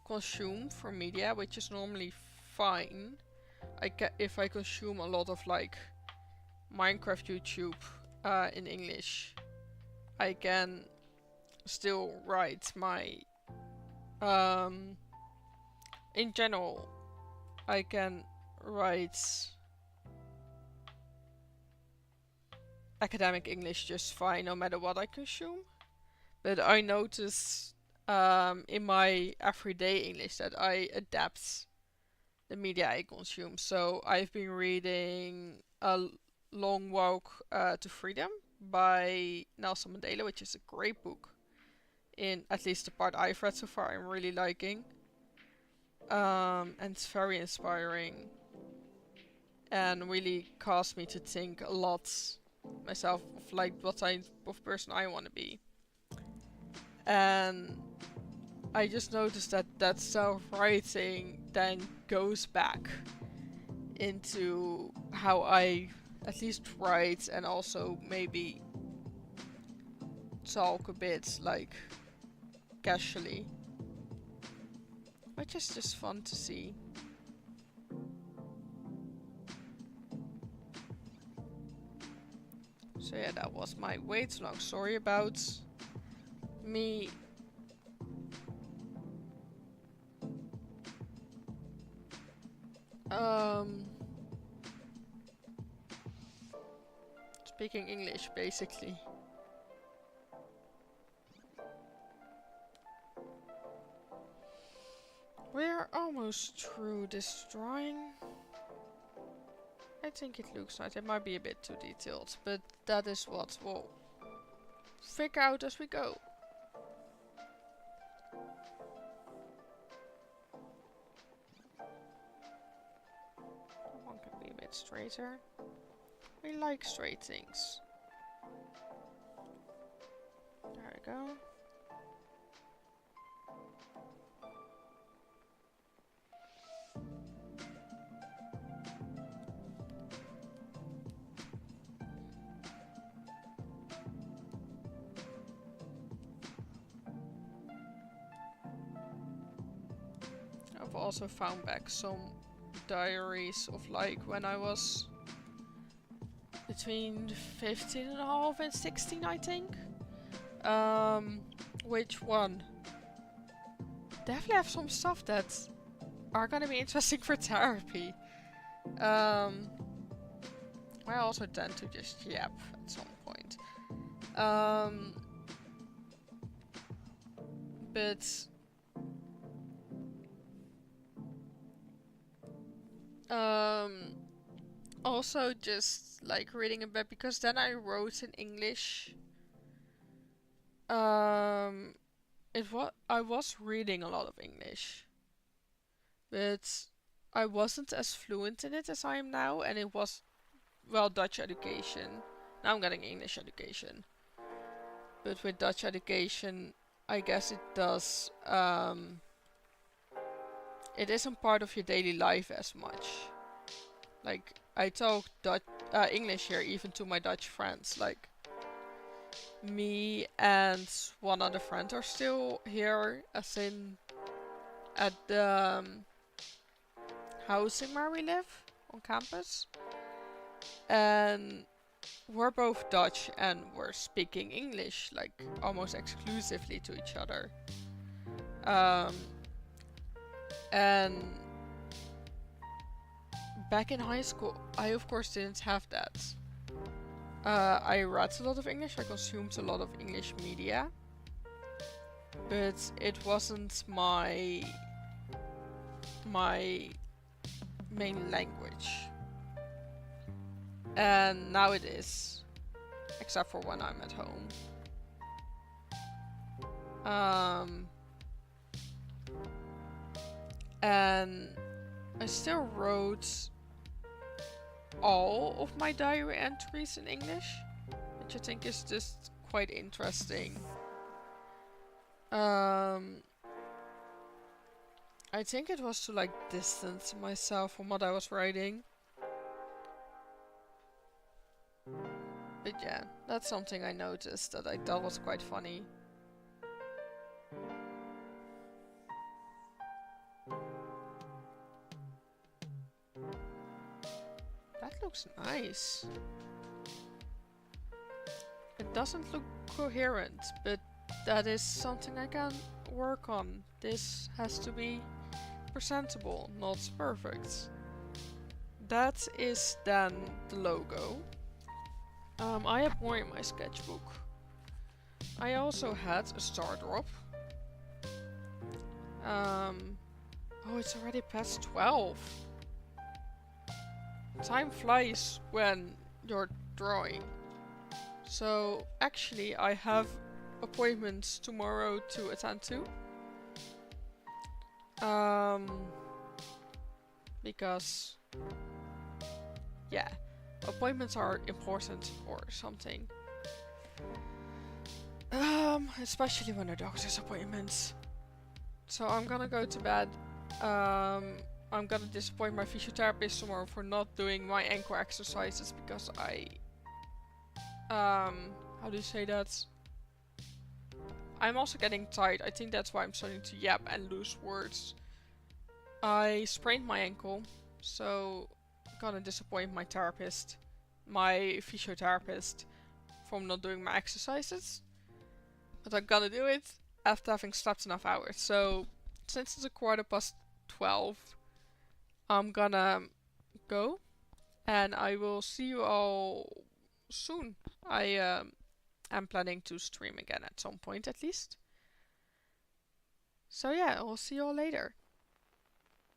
consume from media, which is normally fine. If I consume a lot of like Minecraft YouTube in English, I can still write my in general I can write academic English just fine no matter what I consume. But I notice in my everyday English that I adapt the media I consume. So I've been reading A Long Walk to Freedom by Nelson Mandela, which is a great book. In at least the part I've read so far, I'm really liking. And it's very inspiring. And really caused me to think a lot myself of like what type of person I want to be. And I just noticed that self-writing then goes back into how I at least write and also maybe talk a bit like casually, which is just fun to see. So yeah, that was my way too long story about me speaking English basically. We're almost through this drawing. I think it looks nice. It might be a bit too detailed, but that is what we'll figure out as we go. straighter. We like straight things. There we go. I've also found back some diaries of like when I was between 15 and a half and 16, I think. Which one? Definitely have some stuff that are gonna be interesting for therapy. I also tend to just yap at some point. But also just like reading a bit, because then I wrote in English. I was reading a lot of English, but I wasn't as fluent in it as I am now, and it was, well, Dutch education. Now I'm getting English education. But with Dutch education, I guess it does, it isn't part of your daily life as much. Like, I talk English here even to my Dutch friends. Like, me and one other friend are still here, as in at the housing where we live on campus. And we're both Dutch and we're speaking English like almost exclusively to each other. And back in high school, I of course didn't have that. I read a lot of English, I consumed a lot of English media, but it wasn't my main language. And now it is, except for when I'm at home. And I still wrote all of my diary entries in English, which I think is just quite interesting. I think it was to like distance myself from what I was writing. But yeah, that's something I noticed that I thought was quite funny. That looks nice. It doesn't look coherent, but that is something I can work on. This has to be presentable, not perfect. That is then the logo. I have more in my sketchbook. I also had a star drop. Oh, it's already past 12. Time flies when you're drawing. So actually I have appointments tomorrow to attend to. Because yeah, appointments are important or something. Especially when they're doctor's appointments. So I'm gonna go to bed. I'm gonna disappoint my physiotherapist tomorrow for not doing my ankle exercises because how do you say that? I'm also getting tired. I think that's why I'm starting to yap and lose words. I sprained my ankle, so I'm gonna disappoint my therapist, my physiotherapist, from not doing my exercises. But I'm gonna do it after having slept enough hours. So since it's 12:15, I'm gonna go, and I will see you all soon. I am planning to stream again at some point at least. So yeah, I'll see you all later.